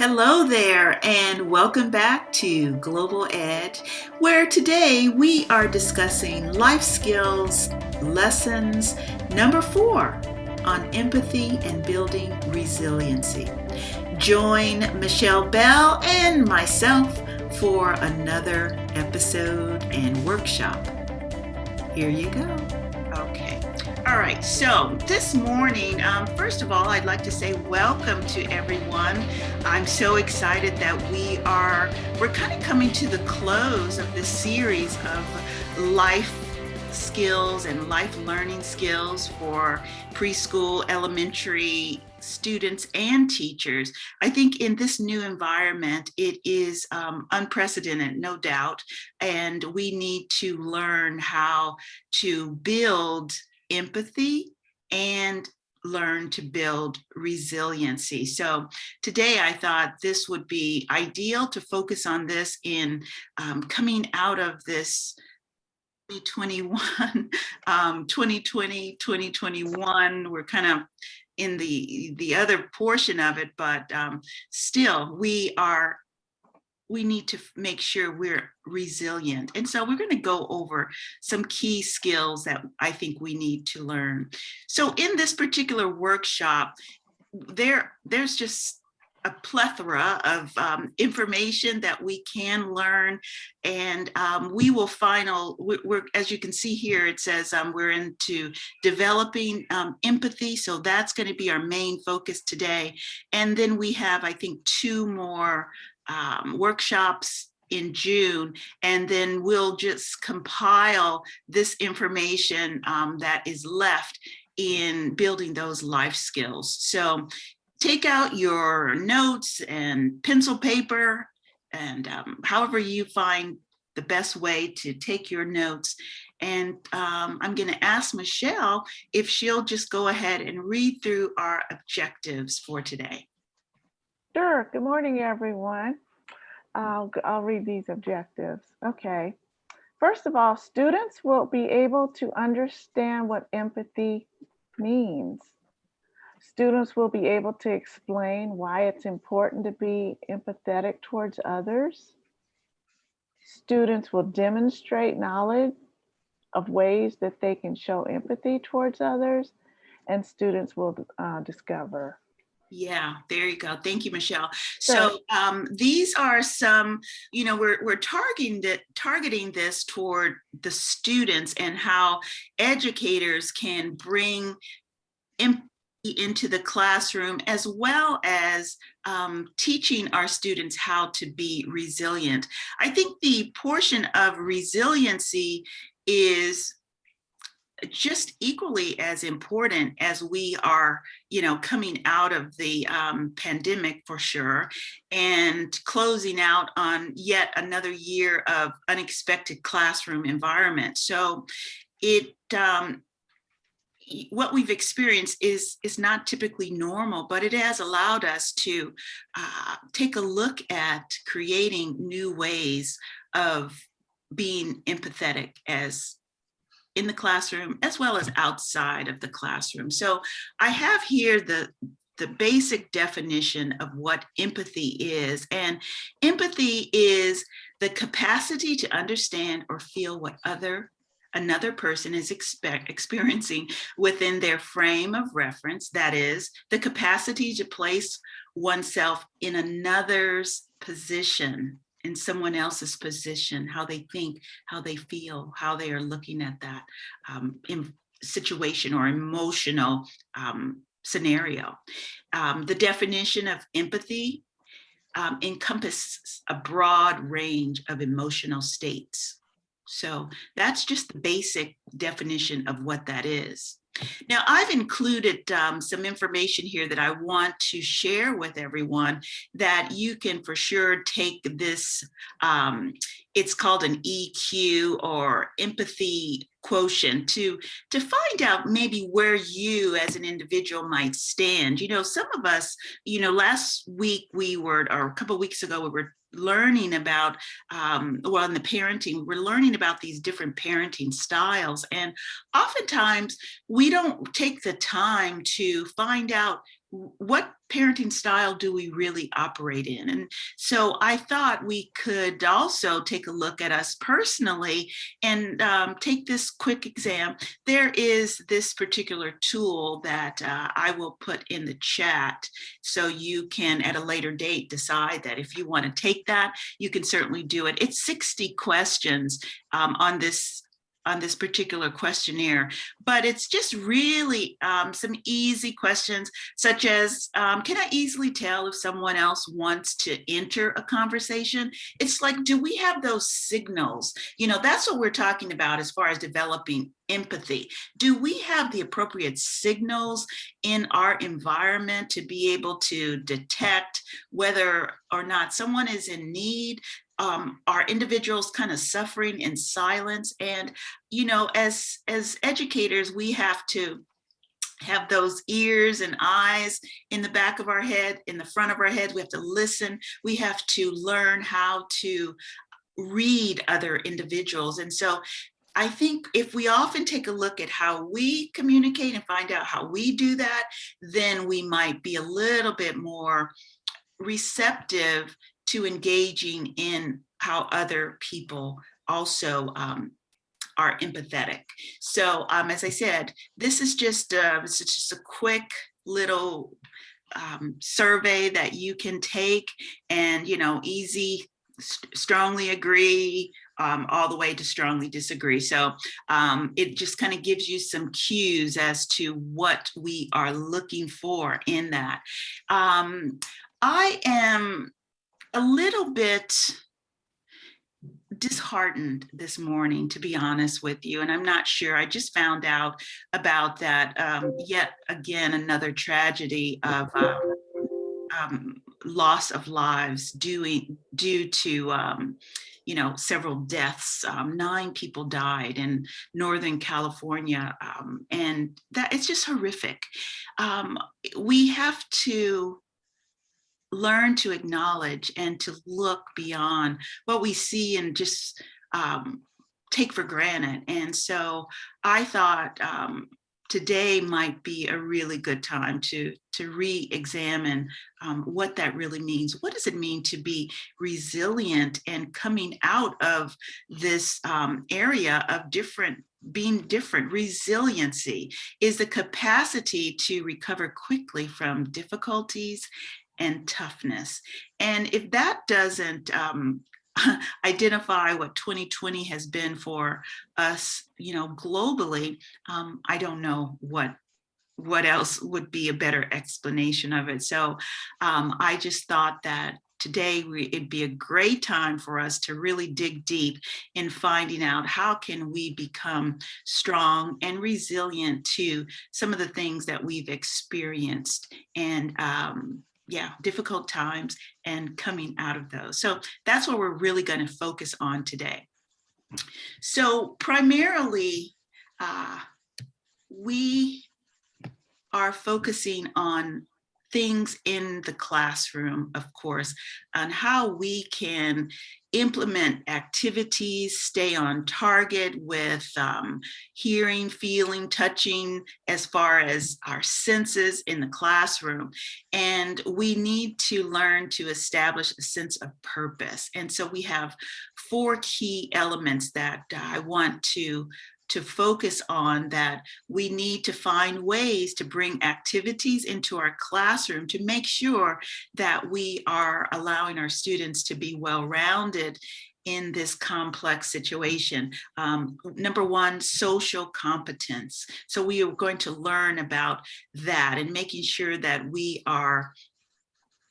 Hello there, and welcome back to Global Ed, where today we are discussing life skills lessons number 4 on empathy and building resiliency. Join Michelle Bell and myself for another episode and workshop. Here you go. Okay. All right. So this morning, first of all, I'd like to say welcome to everyone. I'm so excited that we're kind of coming to the close of this series of life skills and life learning skills for preschool, elementary students and teachers. I think in this new environment, it is unprecedented, no doubt, and we need to learn how to build empathy and learn to build resiliency. So today I thought this would be ideal to focus on this in coming out of this 2021, 2020, 2021. We're kind of in the other portion of it, but still we need to make sure we're resilient. And so we're going to go over some key skills that I think we need to learn. So in this particular workshop, there's just a plethora of information that we can learn, and we will we're, as you can see here, it says we're into developing empathy, so that's going to be our main focus today. And then we have, I think, 2 more workshops in June, and then we'll just compile this information that is left in building those life skills. So take out your notes and pencil paper, and however you find the best way to take your notes. And I'm going to ask Michelle if she'll just go ahead and read through our objectives for today. Sure. Good morning, everyone. I'll read these objectives. Okay. First of all, students will be able to understand what empathy means. Students will be able to explain why it's important to be empathetic towards others. Students will demonstrate knowledge of ways that they can show empathy towards others, and students will discover. Yeah, there you go. Thank you, Michelle. Sure. So these are some, we're targeting this toward the students and how educators can bring empathy into the classroom, as well as teaching our students how to be resilient. I think the portion of resiliency is just equally as important as we are, coming out of the pandemic for sure, and closing out on yet another year of unexpected classroom environment. So what we've experienced is not typically normal, but it has allowed us to take a look at creating new ways of being empathetic as in the classroom as well as outside of the classroom. So I have here the basic definition of what empathy is. And empathy is the capacity to understand or feel what another person is experiencing within their frame of reference. That is, the capacity to place oneself in another's position, in someone else's position, how they think, how they feel, how they are looking at that situation or emotional scenario. The definition of empathy encompasses a broad range of emotional states. So that's just the basic definition of what that is. Now, I've included some information here that I want to share with everyone that you can for sure take this. It's called an EQ, or empathy quotient, to find out maybe where you as an individual might stand. Some of us, last week or a couple of weeks ago, we were learning about, in the parenting, we're learning about these different parenting styles. And oftentimes we don't take the time to find out what parenting style do we really operate in? And so I thought we could also take a look at us personally and take this quick exam. There is this particular tool that I will put in the chat so you can at a later date decide that if you want to take that, you can certainly do it. It's 60 questions on this particular questionnaire, but it's just really some easy questions such as, can I easily tell if someone else wants to enter a conversation? It's like, do we have those signals? You know, that's what we're talking about as far as developing empathy. Do we have the appropriate signals in our environment to be able to detect whether or not someone is in need? Are individuals kind of suffering in silence? And you know, as educators, we have to have those ears and eyes in the back of our head, in the front of our head. We have to listen. We have to learn how to read other individuals. And so I think if we often take a look at how we communicate and find out how we do that, then we might be a little bit more receptive to engaging in how other people also are empathetic. So as I said, this is just it's just a quick little survey that you can take, and you know, easy, strongly agree, all the way to strongly disagree. So it just kind of gives you some cues as to what we are looking for in that. I am a little bit disheartened this morning, to be honest with you, and I'm not sure. I just found out about that yet again, another tragedy of loss of lives due to you know, several deaths. 9 people died in Northern California, and that it's just horrific. We have to learn to acknowledge and to look beyond what we see and just take for granted. And so I thought today might be a really good time to re-examine what that really means. What does it mean to be resilient and coming out of this area of being different? Resiliency is the capacity to recover quickly from difficulties and toughness. And if that doesn't identify what 2020 has been for us, you know, globally, I don't know what else would be a better explanation of it. So I just thought that today it'd be a great time for us to really dig deep in finding out how can we become strong and resilient to some of the things that we've experienced, and yeah, difficult times and coming out of those. So that's what we're really going to focus on today. So primarily, we are focusing on things in the classroom, of course, on how we can implement activities, stay on target with hearing, feeling, touching, as far as our senses in the classroom. And we need to learn to establish a sense of purpose. And so we have 4 key elements that I want to focus on, that we need to find ways to bring activities into our classroom to make sure that we are allowing our students to be well-rounded in this complex situation. Number 1, social competence. So we are going to learn about that and making sure that we are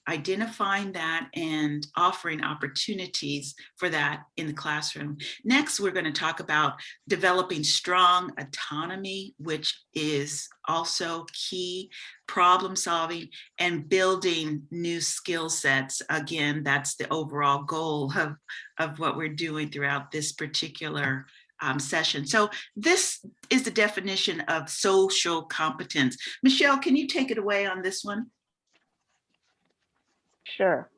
identifying that and offering opportunities for that in the classroom. Next, we're going to talk about developing strong autonomy, which is also key, problem solving, and building new skill sets. Again, that's the overall goal of what we're doing throughout this particular session. So this is the definition of social competence. Michelle, can you take it away on this one? Sure.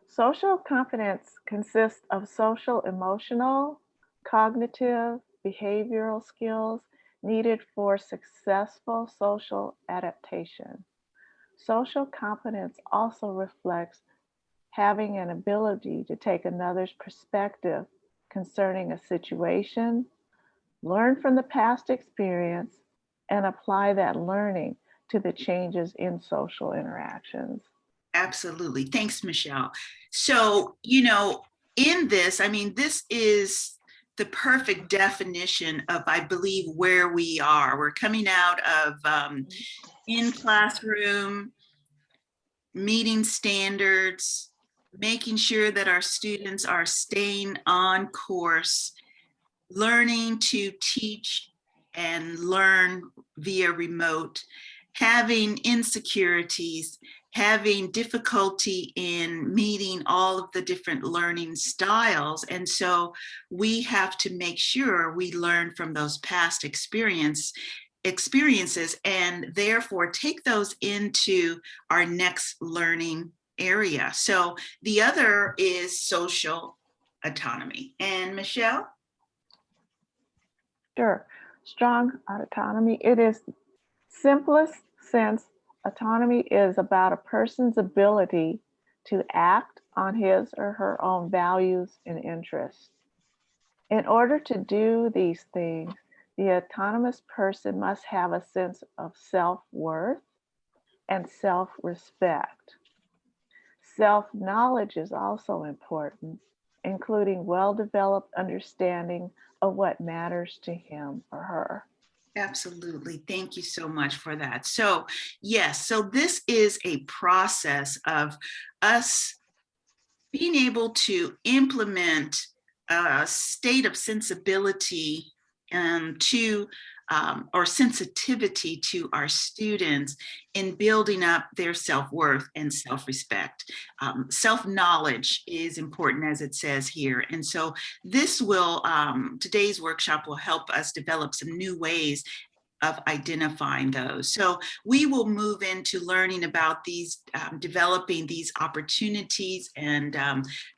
Social competence consists of social, emotional, cognitive, behavioral skills needed for successful social adaptation. Social competence also reflects having an ability to take another's perspective concerning a situation, learn from the past experience, and apply that learning to the changes in social interactions. Absolutely. Thanks, Michelle. So, in this, I mean, this is the perfect definition of, I believe, where we are. We're coming out of in classroom, meeting standards, making sure that our students are staying on course, learning to teach and learn via remote, having insecurities, having difficulty in meeting all of the different learning styles. And so we have to make sure we learn from those past experiences and therefore take those into our next learning area. So the other is social autonomy. And Michelle? Sure. Strong autonomy. It is simplest sense. Autonomy is about a person's ability to act on his or her own values and interests. In order to do these things, the autonomous person must have a sense of self-worth and self-respect. Self-knowledge is also important, including well-developed understanding of what matters to him or her. Absolutely. Thank you so much for that. So, yes, so this is a process of us being able to implement a state of sensibility to or sensitivity to our students in building up their self-worth and self-respect. Self-knowledge is important, as it says here. And so this will, today's workshop will help us develop some new ways of identifying those. So we will move into learning about these, developing these opportunities and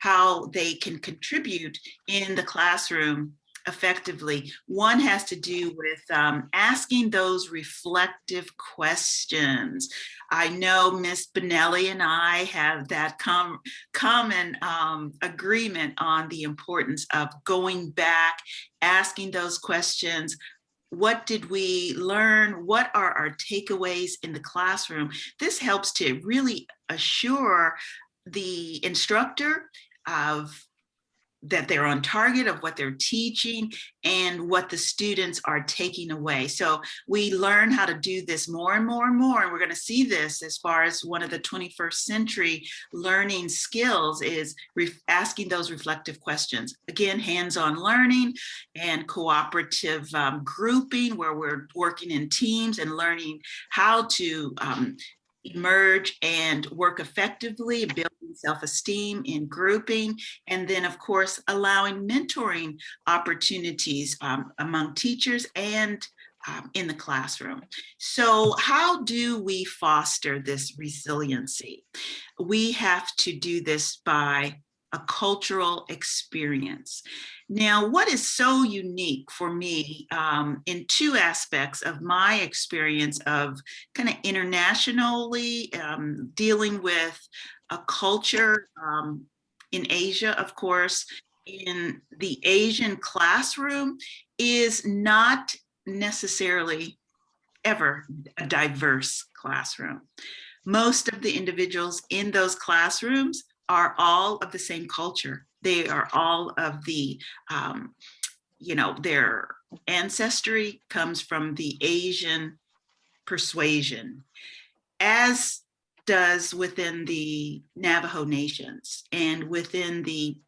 how they can contribute in the classroom effectively. One has to do with asking those reflective questions. I know Miss Benelli and I have that common agreement on the importance of going back, asking those questions. What did we learn? What are our takeaways in the classroom? This helps to really assure the instructor of that they're on target of what they're teaching and what the students are taking away. So we learn how to do this more and more and more. And we're going to see this as far as one of the 21st century learning skills is asking those reflective questions. Again, hands-on learning and cooperative grouping where we're working in teams and learning how to emerge and work effectively, building self-esteem in grouping, and then of course allowing mentoring opportunities among teachers and in the classroom. So how do we foster this resiliency? We have to do this by a cultural experience. Now, what is so unique for me in two aspects of my experience of kind of internationally dealing with a culture in Asia, of course, in the Asian classroom is not necessarily ever a diverse classroom. Most of the individuals in those classrooms are all of the same culture. They are all of the, their ancestry comes from the Asian persuasion, as does within the Navajo nations and within the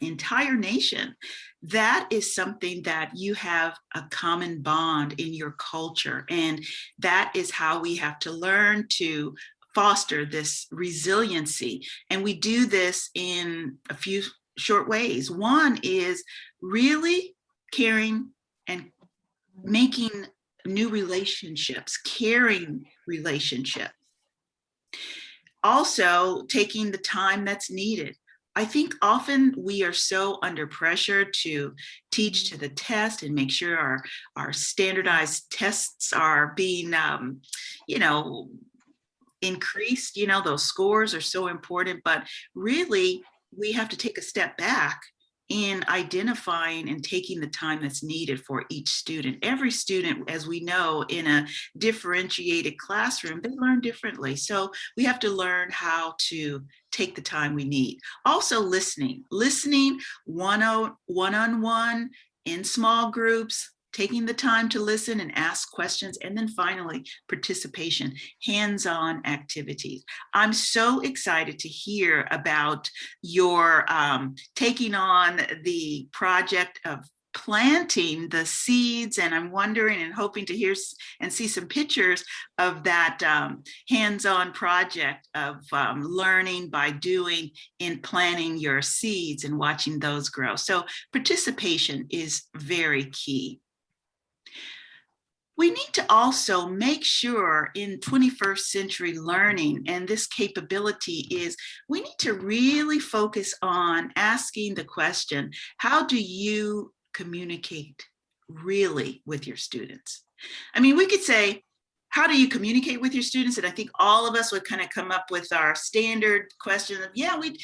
entire nation. That is something that you have a common bond in your culture. And that is how we have to learn to foster this resiliency. And we do this in a few short ways. One is really caring and making new relationships, caring relationships. Also, taking the time that's needed. I think often we are so under pressure to teach to the test and make sure our standardized tests are being, increased. You know, those scores are so important, but really we have to take a step back in identifying and taking the time that's needed for each student. Every student, as we know, in a differentiated classroom, they learn differently. So we have to learn how to take the time we need. Also listening one-on-one in small groups, taking the time to listen and ask questions, and then finally participation, hands-on activities. I'm so excited to hear about your taking on the project of planting the seeds, and I'm wondering and hoping to hear and see some pictures of that hands-on project of learning by doing in planting your seeds and watching those grow. So participation is very key. We need to also make sure in 21st century learning, and this capability is, we need to really focus on asking the question, how do you communicate really with your students? I mean, we could say, how do you communicate with your students? And I think all of us would kind of come up with our standard question of, yeah, we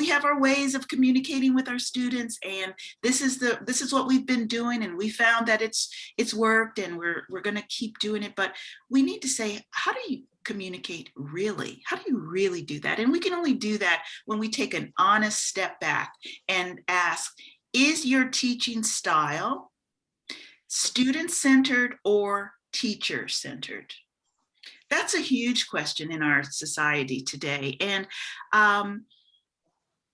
have our ways of communicating with our students, and this is what we've been doing, and we found that it's worked, and we're going to keep doing it. But we need to say, how do you communicate really? How do you really do that? And we can only do that when we take an honest step back and ask, is your teaching style student-centered or teacher-centered? That's a huge question in our society today. And I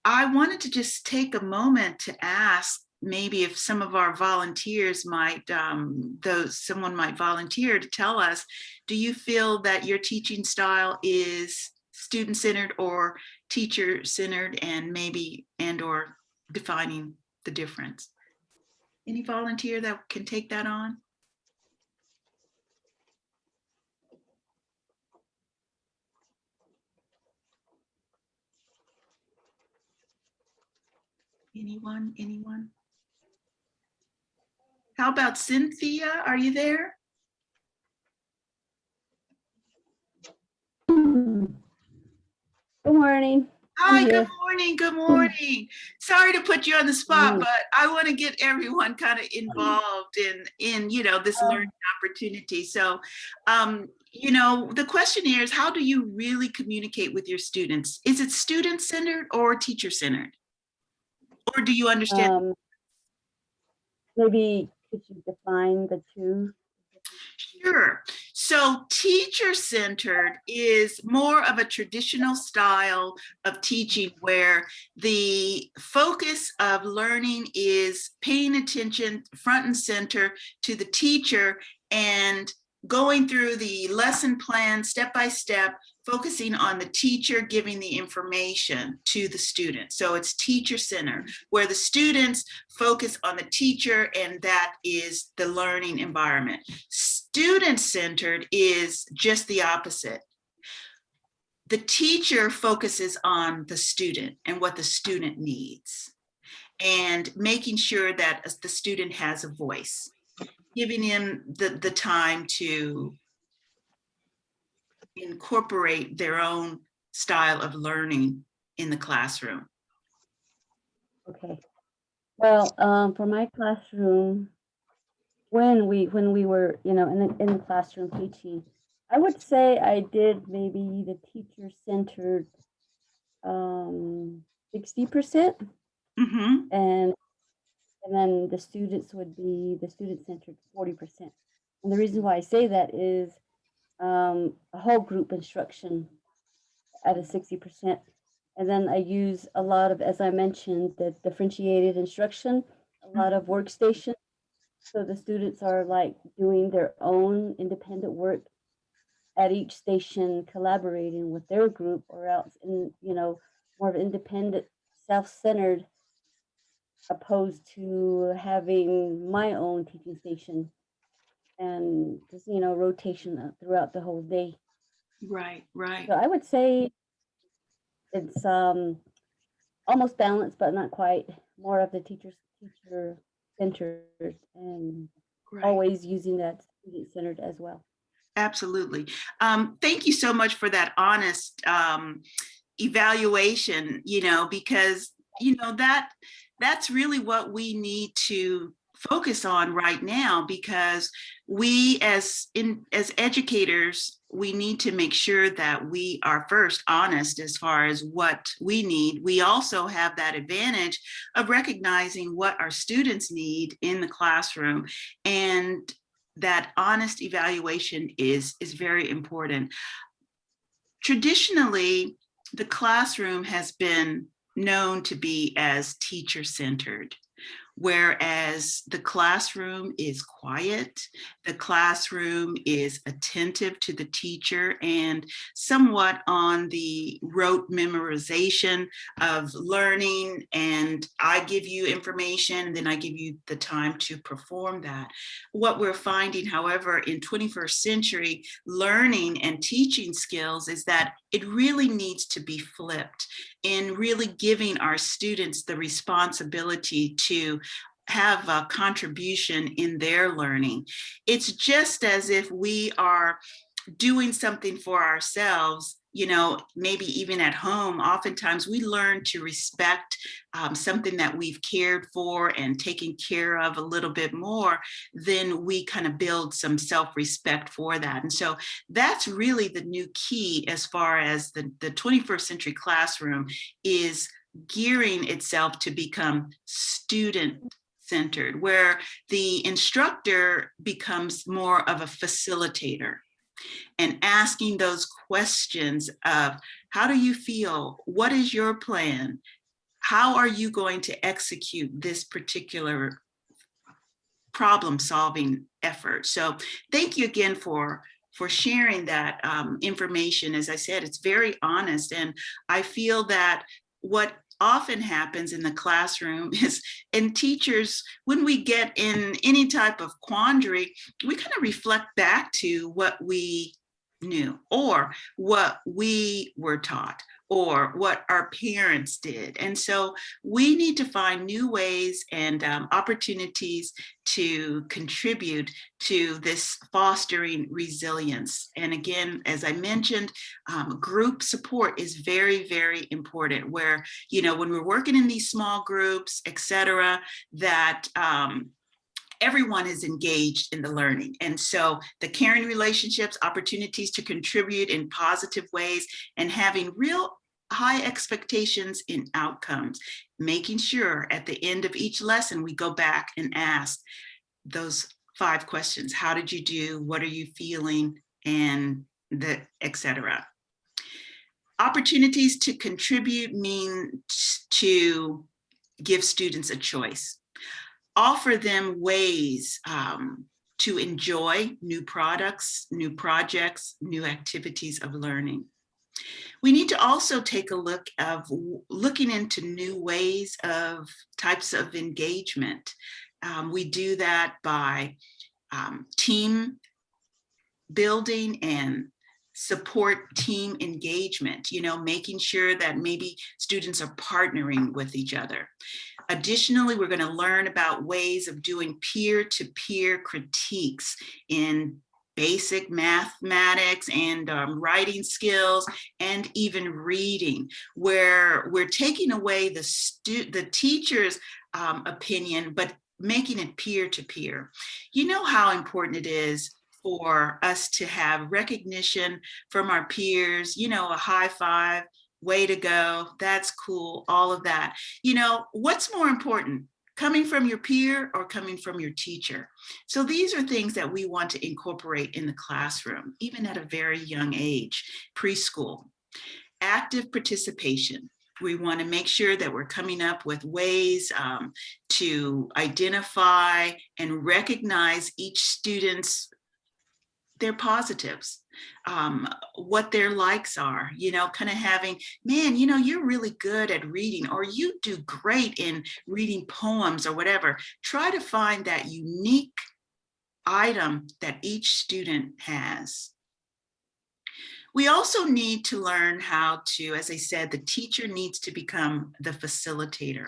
wanted to just take a moment to ask, maybe if some of our volunteers might, someone might volunteer to tell us, do you feel that your teaching style is student-centered or teacher-centered, and maybe or defining the difference? Any volunteer that can take that on? Anyone? How about Cynthia? Are you there? Good morning. Hi, Here. good morning. Sorry to put you on the spot, Morning. but I want to get everyone kind of involved in this learning opportunity. So, the question here is, how do you really communicate with your students? Is it student-centered or teacher-centered? Or do you understand? Maybe could you define the two? Sure. So teacher-centered is more of a traditional style of teaching where the focus of learning is paying attention front and center to the teacher and going through the lesson plan step by step, focusing on the teacher giving the information to the student. So it's teacher-centered, where the students focus on the teacher, and that is the learning environment. Student-centered is just the opposite. The teacher focuses on the student and what the student needs, and making sure that the student has a voice, giving him the time to incorporate their own style of learning in the classroom. Okay. Well, for my classroom, when we were, in the classroom teaching, I would say I did maybe the teacher-centered 60%, Mm-hmm. and then the students would be the student-centered 40%. And the reason why I say that is a whole group instruction at a 60%. And then I use a lot of, as I mentioned, the differentiated instruction, a lot of workstation. So the students are like doing their own independent work at each station, collaborating with their group, or else in, more of independent, self-centered, opposed to having my own teaching station and just, rotation throughout the whole day. Right, right, So I would say it's almost balanced, but not quite. More of the teacher centered, and right. always using that student centered as well. Absolutely. Thank you so much for that honest evaluation, because, that's really what we need to focus on right now, because we as educators, we need to make sure that we are first honest as far as what we need. We also have that advantage of recognizing what our students need in the classroom, and that honest evaluation is very important. Traditionally, the classroom has been known to be as teacher-centered, whereas the classroom is quiet, the classroom is attentive to the teacher, and somewhat on the rote memorization of learning, and I give you information and then I give you the time to perform that. What we're finding, however, in 21st century learning and teaching skills is that it really needs to be flipped, in really giving our students the responsibility to have a contribution in their learning. It's just as if we are doing something for ourselves, maybe even at home. Oftentimes we learn to respect something that we've cared for and taken care of a little bit more, then we kind of build some self-respect for that. And so that's really the new key as far as the 21st century classroom is gearing itself to become student-centered, where the instructor becomes more of a facilitator and asking those questions of, how do you feel? What is your plan? How are you going to execute this particular problem-solving effort? So thank you again for sharing that information. As I said, it's very honest, and I feel that what often happens in the classroom is, and teachers, when we get in any type of quandary, we kind of reflect back to what we knew, or what we were taught, or what our parents did. And so we need to find new ways and opportunities to contribute to this fostering resilience. And again, as I mentioned, group support is very, very important, where, when we're working in these small groups, et cetera, that everyone is engaged in the learning. And so the caring relationships, opportunities to contribute in positive ways, and having real high expectations in outcomes, making sure at the end of each lesson, we go back and ask those 5 questions. How did you do? What are you feeling? And et cetera. Opportunities to contribute mean to give students a choice. Offer them ways to enjoy new products, new projects, new activities of learning. We need to also take a look of looking into new ways of types of engagement. We do that by team building and support team engagement, making sure that maybe students are partnering with each other. Additionally, we're going to learn about ways of doing peer-to-peer critiques in basic mathematics and writing skills, and even reading, where we're taking away the teacher's opinion, but making it peer-to-peer. You know how important it is for us to have recognition from our peers, a high five, way to go, that's cool, all of that. What's more important, coming from your peer or coming from your teacher? So these are things that we want to incorporate in the classroom, even at a very young age, preschool. Active participation. We want to make sure that we're coming up with ways to identify and recognize each student's their positives, what their likes are, kind of having, man, you're really good at reading, or you do great in reading poems or whatever. Try to find that unique item that each student has. We also need to learn how to, as I said, the teacher needs to become the facilitator.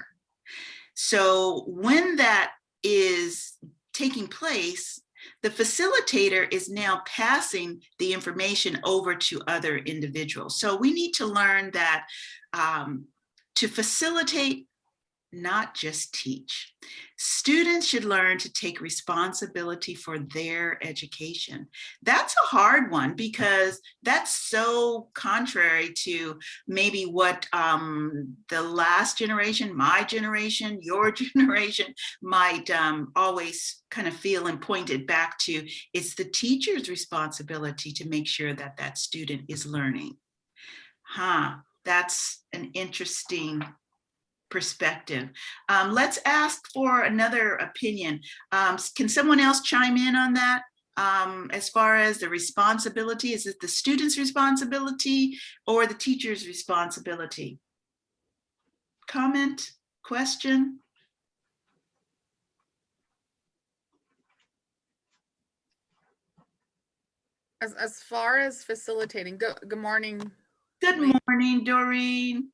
So when that is taking place, The facilitator is now passing the information over to other individuals. So we need to learn that to facilitate, not just teach. Students should learn to take responsibility for their education. That's a hard one because that's so contrary to maybe what the last generation, my generation, your generation might always kind of feel and point it back to. It's the teacher's responsibility to make sure that that student is learning. That's an interesting perspective. Let's ask for another opinion. Can someone else chime in on that? As far as the responsibility, is it the student's responsibility or the teacher's responsibility? Comment, question? As far as facilitating, good morning, Good morning, Doreen.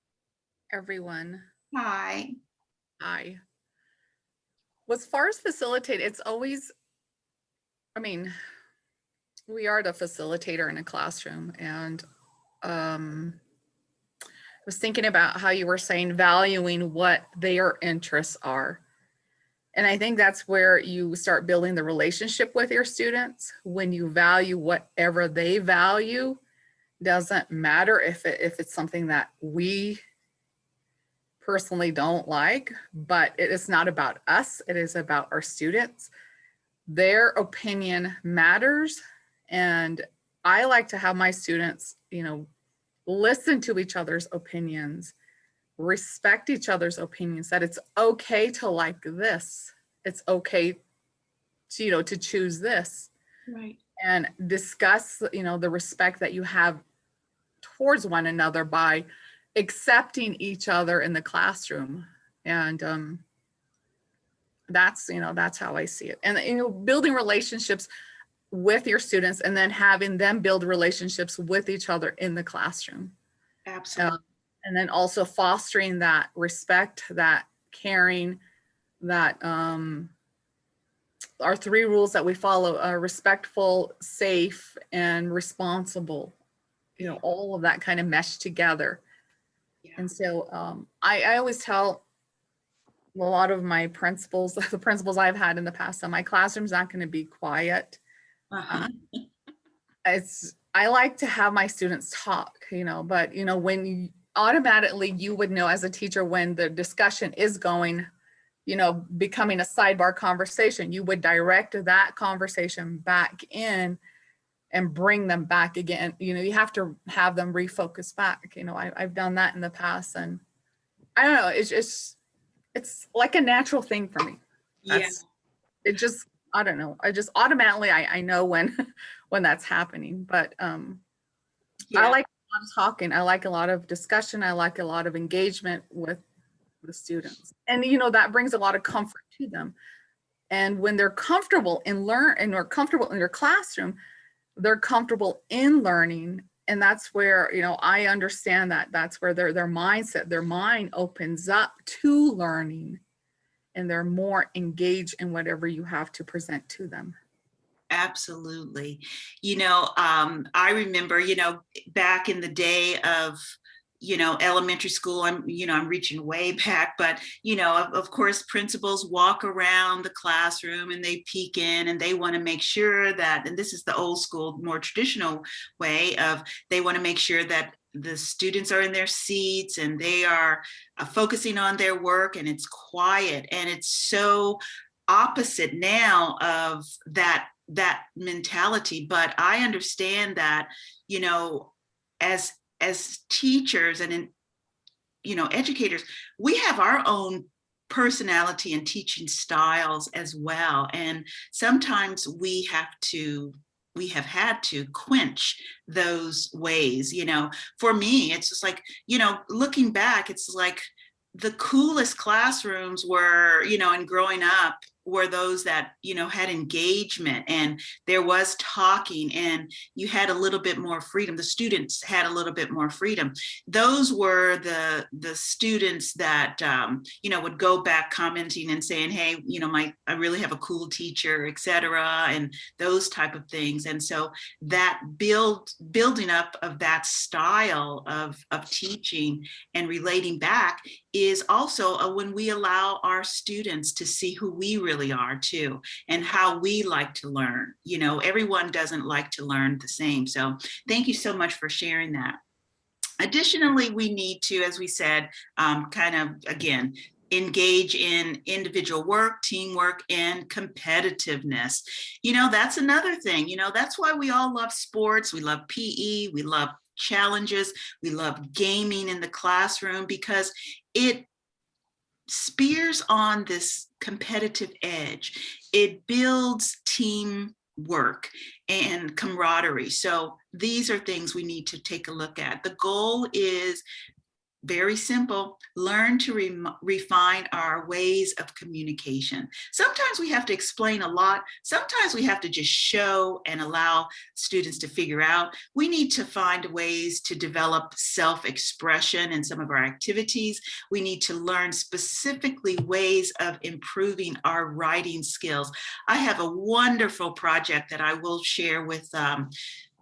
everyone. Hi. Hi. Well, as far as facilitate, it's always, I mean, we are the facilitator in a classroom, and I was thinking about how you were saying valuing what their interests are. And I think that's where you start building the relationship with your students. When you value whatever they value, doesn't matter if it's something that we personally don't like, but it is not about us. It is about our students. Their opinion matters. And I like to have my students, listen to each other's opinions, respect each other's opinions, that it's okay to like this. It's okay to choose this. Right. And discuss, the respect that you have towards one another by accepting each other in the classroom. And that's how I see it. And building relationships with your students and then having them build relationships with each other in the classroom. Absolutely. And then also fostering that respect, that caring, that our 3 rules that we follow are respectful, safe, and responsible. All of that kind of mesh together. Yeah. And so I always tell a lot of my principals, the principals I've had in the past, that my classroom's not going to be quiet. I like to have my students talk, but when automatically you would know as a teacher when the discussion is going, becoming a sidebar conversation, you would direct that conversation back in and bring them back again. You have to have them refocus back. I've done that in the past, and I don't know, it's like a natural thing for me. It just, I don't know. I just automatically, I know when that's happening, but I like a lot of talking. I like a lot of discussion. I like a lot of engagement with the students, and that brings a lot of comfort to them. And when they're comfortable and are comfortable in their classroom, they're comfortable in learning. And that's where, I understand that that's where their mindset, their mind opens up to learning, and they're more engaged in whatever you have to present to them. Absolutely. I remember, back in the day of, elementary school, I'm reaching way back, but, of course, principals walk around the classroom and they peek in and they want to make sure that, and this is the old school, more traditional way of, they want to make sure that the students are in their seats and they are focusing on their work and it's quiet. And it's so opposite now of that mentality. But I understand that, as teachers and educators, we have our own personality and teaching styles as well. And sometimes we have had to quench those ways. For me, it's just like, looking back, it's like the coolest classrooms were, and growing up were those that, you know, had engagement and there was talking and you had a little bit more freedom. The students had a little bit more freedom. Those were the students that, you know, would go back commenting and saying, hey, you know, I really have a cool teacher, etc., and those type of things. And so that building up of that style of teaching and relating back is also when we allow our students to see who we really are too, and how we like to learn. You know, everyone doesn't like to learn the same. So thank you so much for sharing that. Additionally, we need to, as we said, kind of, again, engage in individual work, teamwork, and competitiveness. You know, that's another thing. You know, that's why we all love sports. We love PE. We love challenges. We love gaming in the classroom because it spears on this competitive edge. It builds teamwork and camaraderie. So these are things we need to take a look at. The goal is very simple: learn to refine our ways of communication. Sometimes we have to explain a lot. Sometimes we have to just show and allow students to figure out. We need to find ways to develop self-expression in some of our activities. We need to learn specifically ways of improving our writing skills. I have a wonderful project that I will share with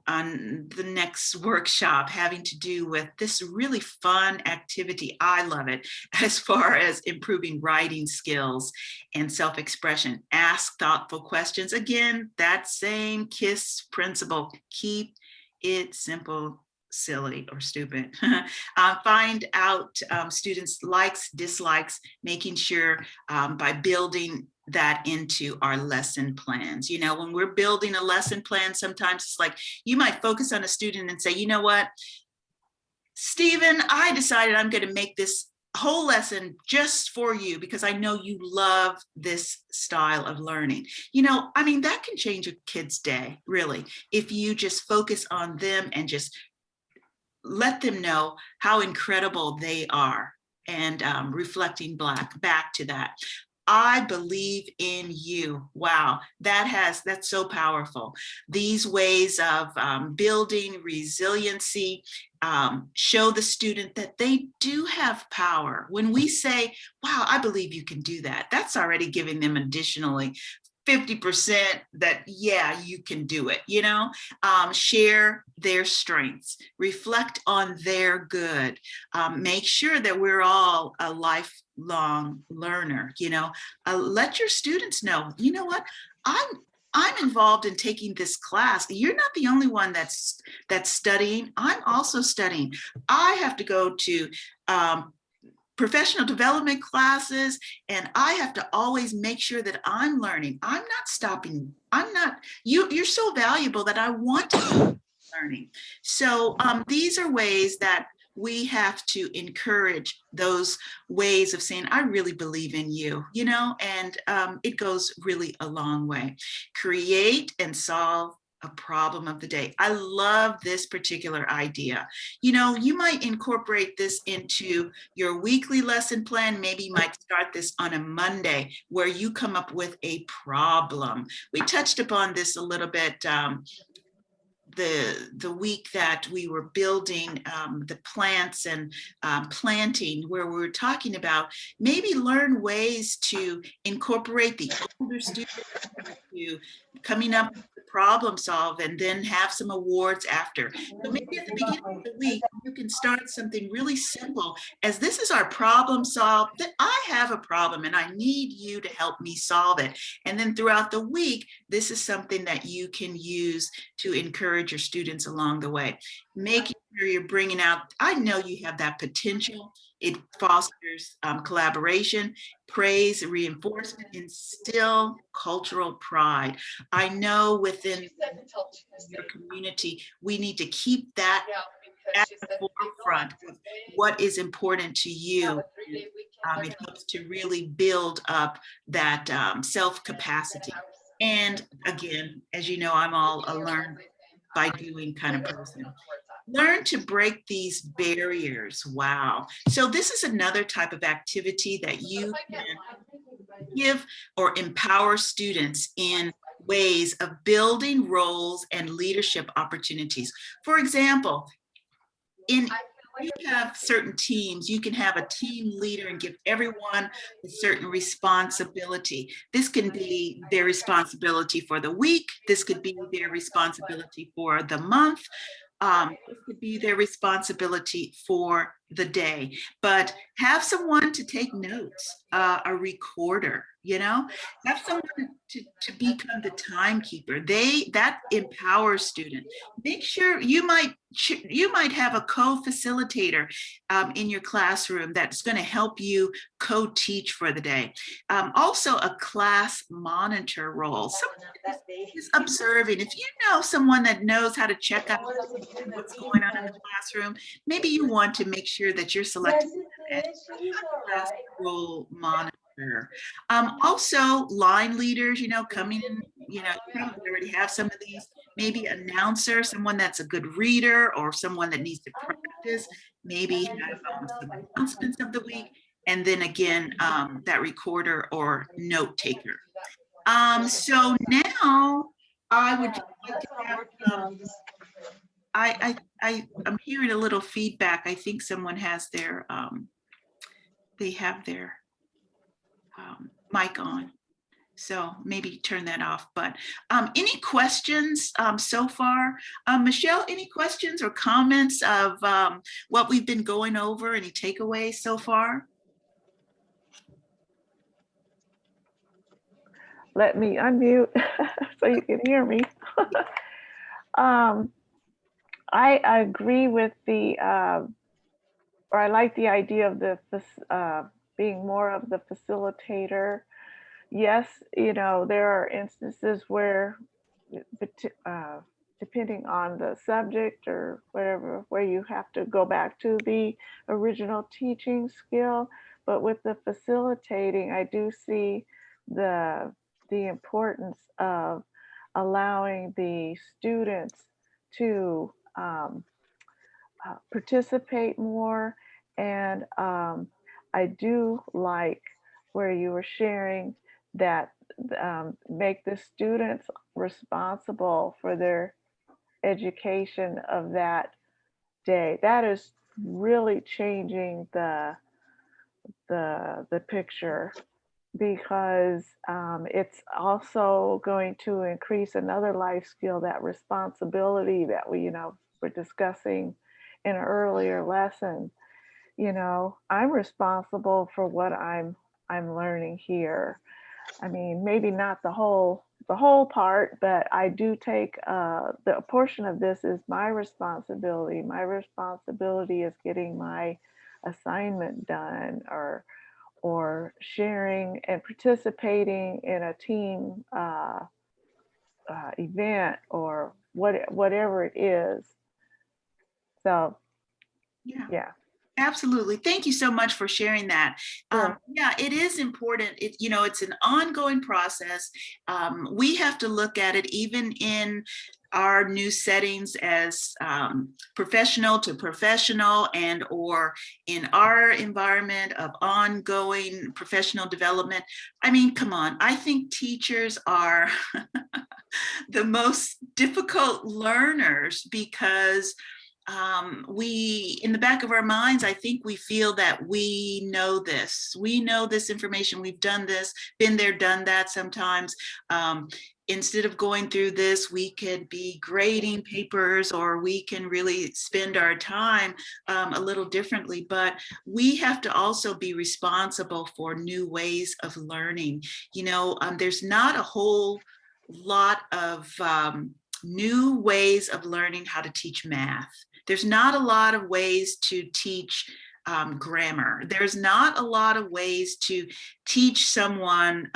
on the next workshop having to do with this really fun activity. I love it as far as improving writing skills and self-expression. Ask thoughtful questions. Again, that same KISS principle. Keep it simple, silly, or stupid. Find out students' likes, dislikes, making sure by building that into our lesson plans. You know, when we're building a lesson plan, sometimes it's like you might focus on a student and say, you know what, Stephen, I decided I'm going to make this whole lesson just for you because I know you love this style of learning. You know, I mean, that can change a kid's day, really, if you just focus on them and just let them know how incredible they are, and reflecting back to that. I believe in you. Wow, that's so powerful. These ways of building resiliency show the student that they do have power. When we say, wow, I believe you can do that, that's already giving them additionally 50% that, yeah, you can do it, you know. Share their strengths, reflect on their good, make sure that we're all a lifelong learner, you know. Let your students know, you know what, I'm involved in taking this class. You're not the only one that's studying. I'm also studying. I have to go to professional development classes, and I have to always make sure that I'm learning. I'm not stopping. You're so valuable that I want to keep learning. So these are ways that we have to encourage those ways of saying, I really believe in you, you know, and it goes really a long way. Create and solve a problem of the day. I love this particular idea. You know, you might incorporate this into your weekly lesson plan. Maybe you might start this on a Monday where you come up with a problem. We touched upon this a little bit the week that we were building the plants and planting, where we were talking about maybe learn ways to incorporate the older students to coming up with the problem solve and then have some awards after. So maybe at the beginning of the week, you can start something really simple as this is our problem solve, that I have a problem and I need you to help me solve it. And then throughout the week, this is something that you can use to encourage your students along the way. Making sure you're bringing out, I know you have that potential. It fosters collaboration, praise, reinforcement, instill cultural pride. I know within your community, we need to keep that at the forefront of what is important to you. It helps to really build up that self-capacity. And again, as you know, I'm all a learn by doing kind of person. Learn to break these barriers. Wow. So this is another type of activity that you can give or empower students in ways of building roles and leadership opportunities. For example, in you have certain teams, you can have a team leader and give everyone a certain responsibility. This can be their responsibility for the week. This could be their responsibility for the month. This could be their responsibility for the day, but have someone to take notes, a recorder, have someone to become the timekeeper. That empowers students. Make sure you might have a co-facilitator in your classroom that's going to help you co-teach for the day. Also a class monitor role. Someone is observing. If you know someone that knows how to check out what's going on in the classroom, maybe you want to make sure that you're selecting them as class role monitor. Also, line leaders, coming in, you probably already have some of these, maybe announcer, someone that's a good reader or someone that needs to practice, maybe have some announcements of the week, and then again, that recorder or note taker. So now I would like to have, I'm hearing a little feedback. I think someone has they have their mic on. So maybe turn that off. But any questions so far? Michelle, any questions or comments of what we've been going over? Any takeaways so far? Let me unmute so you can hear me. I agree with or I like the idea of being more of the facilitator. Yes, there are instances where, depending on the subject or whatever, where you have to go back to the original teaching skill. But with the facilitating, I do see the importance of allowing the students to participate more. And I do like where you were sharing that make the students responsible for their education of that day. That is really changing the picture, because it's also going to increase another life skill, that responsibility that we were discussing in an earlier lesson. I'm responsible for what I'm learning here. I mean, maybe not the whole part, but I do take the portion of this is my responsibility. My responsibility is getting my assignment done, or sharing and participating in a team event, or whatever it is. So yeah. Absolutely. Thank you so much for sharing that. Sure. Yeah, it is important. It's an ongoing process. We have to look at it even in our new settings as professional to professional, and or in our environment of ongoing professional development. I mean, come on, I think teachers are the most difficult learners, because we, in the back of our minds, I think we feel that we know this information, we've done this, been there, done that. Sometimes instead of going through this, we could be grading papers, or we can really spend our time a little differently. But we have to also be responsible for new ways of learning. There's not a whole lot of new ways of learning how to teach math. There's not a lot of ways to teach grammar. There's not a lot of ways to teach someone,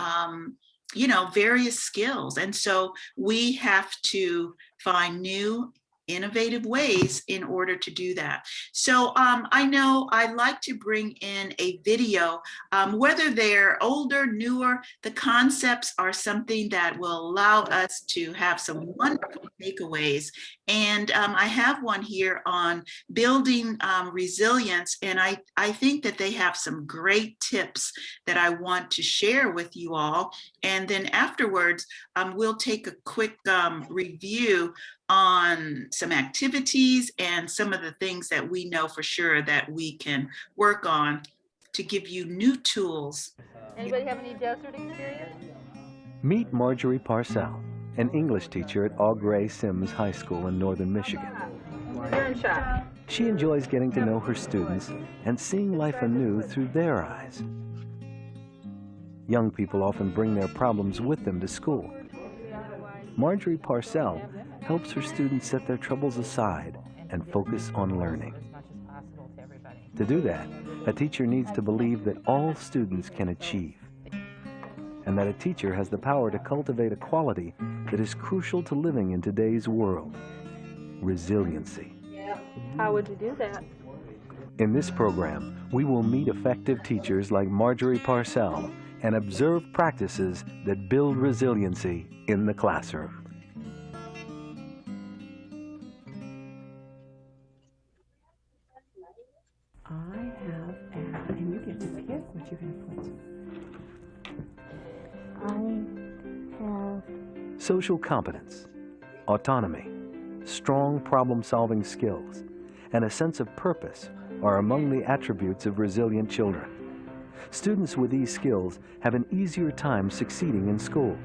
various skills. And so we have to find new, innovative ways in order to do that. So I know I like to bring in a video, whether they're older, newer, the concepts are something that will allow us to have some wonderful takeaways. And I have one here on building resilience, and I think that they have some great tips that I want to share with you all. And then afterwards, we'll take a quick review on some activities and some of the things that we know for sure that we can work on to give you new tools. Anybody have any desert experience? Meet Marjorie Parcell, an English teacher at Augrey Sims High School in northern Michigan. You're in shock. She enjoys getting to know her students and seeing life anew through their eyes. Young people often bring their problems with them to school. Marjorie Parcell helps her students set their troubles aside and focus on learning. To do that, a teacher needs to believe that all students can achieve, and that a teacher has the power to cultivate a quality that is crucial to living in today's world: resiliency. How would you do that? In this program, we will meet effective teachers like Marjorie Parcell and observe practices that build resiliency in the classroom. I have, and you get to pick what you're going to put. I have Social competence, autonomy, strong problem-solving skills, and a sense of purpose are among the attributes of resilient children. Students with these skills have an easier time succeeding in school.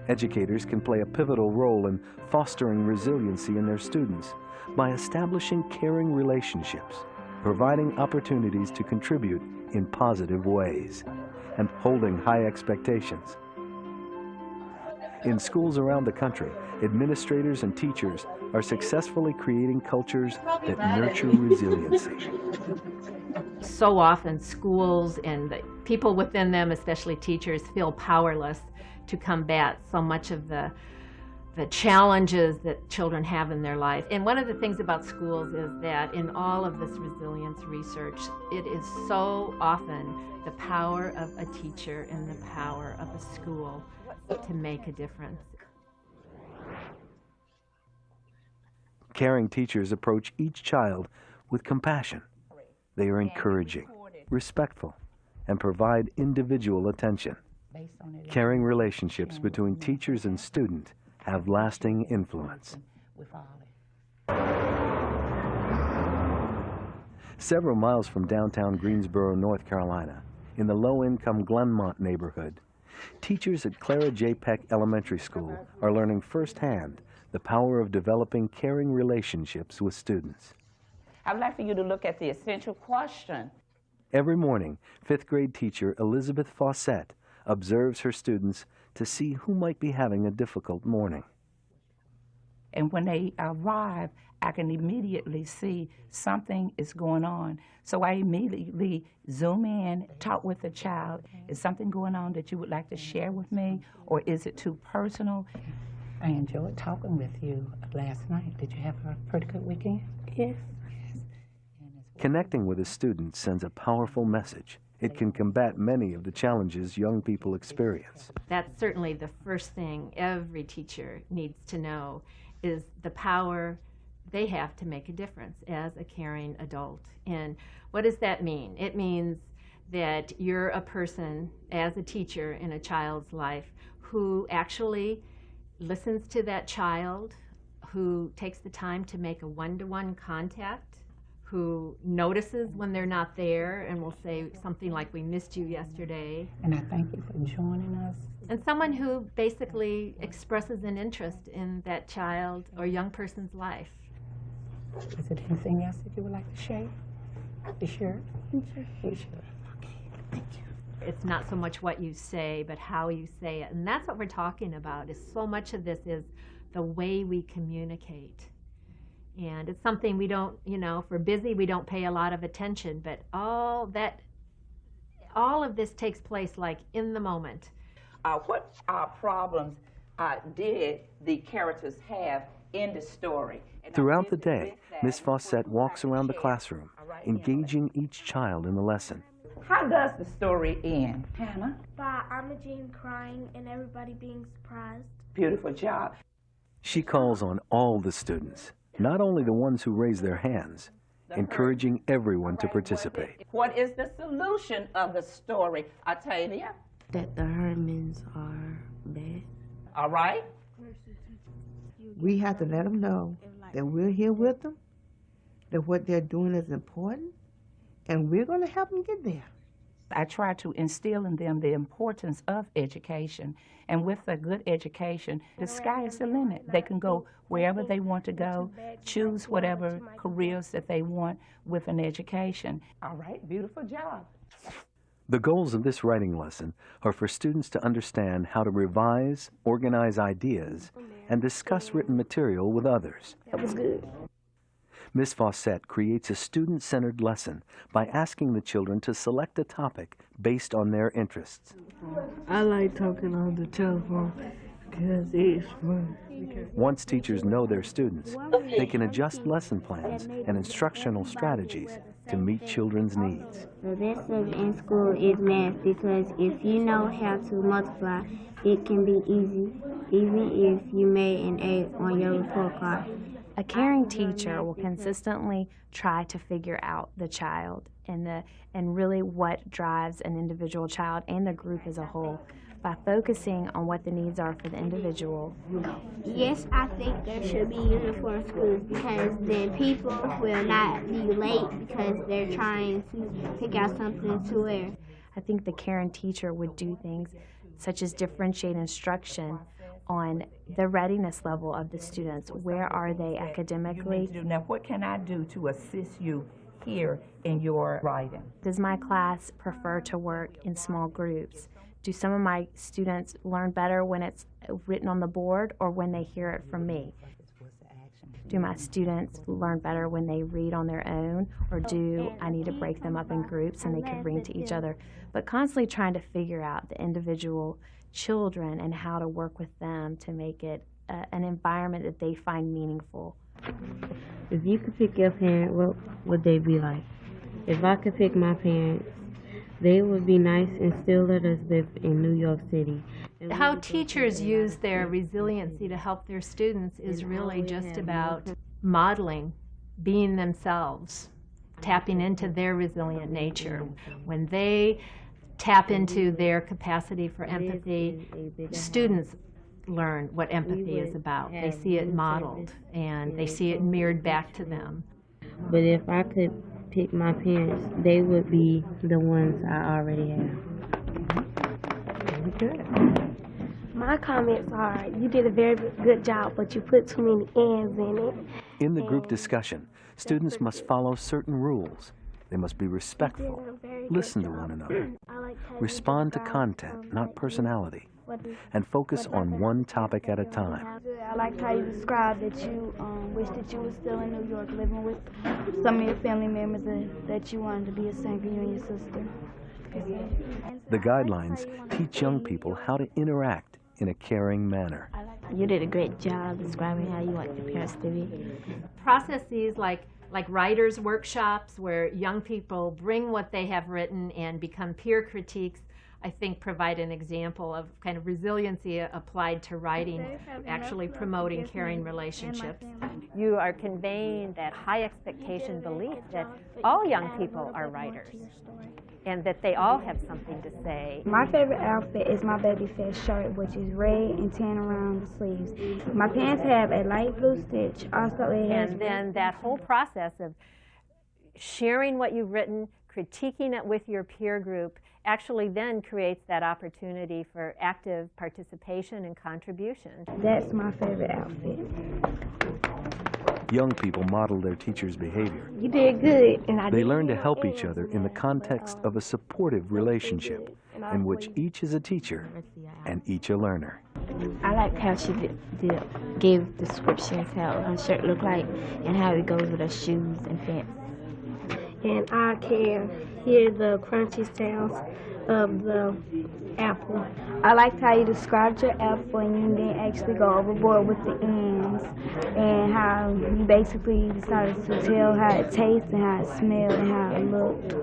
Educators can play a pivotal role in fostering resiliency in their students by establishing caring relationships, providing opportunities to contribute in positive ways, and holding high expectations. In schools around the country, administrators and teachers are successfully creating cultures that nurture resiliency. So often schools and the people within them, especially teachers, feel powerless to combat so much of the challenges that children have in their life. And one of the things about schools is that in all of this resilience research, it is so often the power of a teacher and the power of a school to make a difference. Caring teachers approach each child with compassion. They are encouraging, respectful, and provide individual attention. Caring relationships between teachers and student have lasting influence. Several miles from downtown Greensboro, North Carolina, in the low-income Glenmont neighborhood, teachers at Clara J. Peck Elementary School are learning firsthand the power of developing caring relationships with students. I'd like for you to look at the essential question. Every morning, fifth grade teacher Elizabeth Fawcett observes her students to see who might be having a difficult morning. And when they arrive, I can immediately see something is going on. So I immediately zoom in, talk with the child. Is something going on that you would like to share with me, or is it too personal? I enjoyed talking with you last night. Did you have a pretty good weekend? Yes. Connecting with a student sends a powerful message. It can combat many of the challenges young people experience. That's certainly the first thing every teacher needs to know, is the power they have to make a difference as a caring adult. And what does that mean? It means that you're a person, as a teacher in a child's life, who actually listens to that child, who takes the time to make a one-to-one contact, who notices when they're not there and will say something like, "We missed you yesterday." And I thank you for joining us. And someone who basically expresses an interest in that child or young person's life. Is there anything else that you would like to share? You sure? You sure? Okay, thank you. It's not so much what you say, but how you say it. And that's what we're talking about, is so much of this is the way we communicate. And it's something we don't, if we're busy, we don't pay a lot of attention, but all of this takes place like in the moment. What problems did the characters have in the story. And I Throughout the visit day, with that Miss before you Fawcett try walks to around the share. classroom, All right, engaging each child in the lesson. How does the story end, Hannah? By Imogene crying and everybody being surprised. Beautiful job. She calls on all the students, not only the ones who raise their hands, encouraging everyone to participate. What is the solution of the story, Octavia? That the Hermans are bad. All right. We have to let them know that we're here with them, that what they're doing is important, and we're going to help them get there. I try to instill in them the importance of education. And with a good education, the sky is the limit. They can go wherever they want to go, choose whatever careers that they want with an education. All right, beautiful job. The goals of this writing lesson are for students to understand how to revise, organize ideas, and discuss written material with others. That was good. Ms. Fawcett creates a student-centered lesson by asking the children to select a topic based on their interests. I like talking on the telephone because it's fun. Once teachers know their students, they can adjust lesson plans and instructional strategies to meet children's needs. The best subject in school is math because if you know how to multiply, it can be easy, even if you made an A on your report card. A caring teacher will consistently try to figure out the child and really what drives an individual child and the group as a whole by focusing on what the needs are for the individual. Yes, I think there should be uniform schools because then people will not be late because they're trying to pick out something to wear. I think the caring teacher would do things such as differentiate instruction on the readiness level of the students. Where are they academically? Now, what can I do to assist you here in your writing? Does my class prefer to work in small groups? Do some of my students learn better when it's written on the board or when they hear it from me? Do my students learn better when they read on their own, or do I need to break them up in groups and they can read to each other? But constantly trying to figure out the individual children and how to work with them to make it an environment that they find meaningful. If you could pick your parent, what would they be like? If I could pick my parents, they would be nice and still let us live in New York City. How teachers use their resiliency to help their students is really just about modeling, being themselves, tapping into their resilient nature. When they tap into their capacity for empathy, students learn what empathy is about. They see it modeled and they see it mirrored back to them. But if I could pick my parents, they would be the ones I already have. Very good. My comments are, you did a very good job, but you put too many ands in it. In the group discussion, students must follow certain rules. They must be respectful, listen to one another, respond to content, not personality, and focus on one topic at a time. I liked how you described that you wish that you were still in New York living with some of your family members that you wanted to be a singer, you and your sister. The guidelines teach young people how to interact in a caring manner. You did a great job describing how you want your parents to be. Processes like writers' workshops where young people bring what they have written and become peer critiques, I think provide an example of kind of resiliency applied to writing, actually promoting caring relationships. You are conveying that high expectation belief that all young people are writers and that they all have something to say. My favorite outfit is my baby fit shirt, which is red and tan around the sleeves. My pants have a light blue stitch. Also, it has. And then that whole process of sharing what you've written, critiquing it with your peer group, actually then creates that opportunity for active participation and contribution. That's my favorite outfit. Young people model their teachers' behavior. You did good. And They learn to help each other in the context of a supportive relationship in which each is a teacher and each a learner. I liked how she gave descriptions how her shirt looked like and how it goes with her shoes and pants. and I can hear the crunchy sounds of the apple. I liked how you described your apple and you didn't actually go overboard with the ends, and how you basically decided to tell how it tastes and how it smelled and how it looked.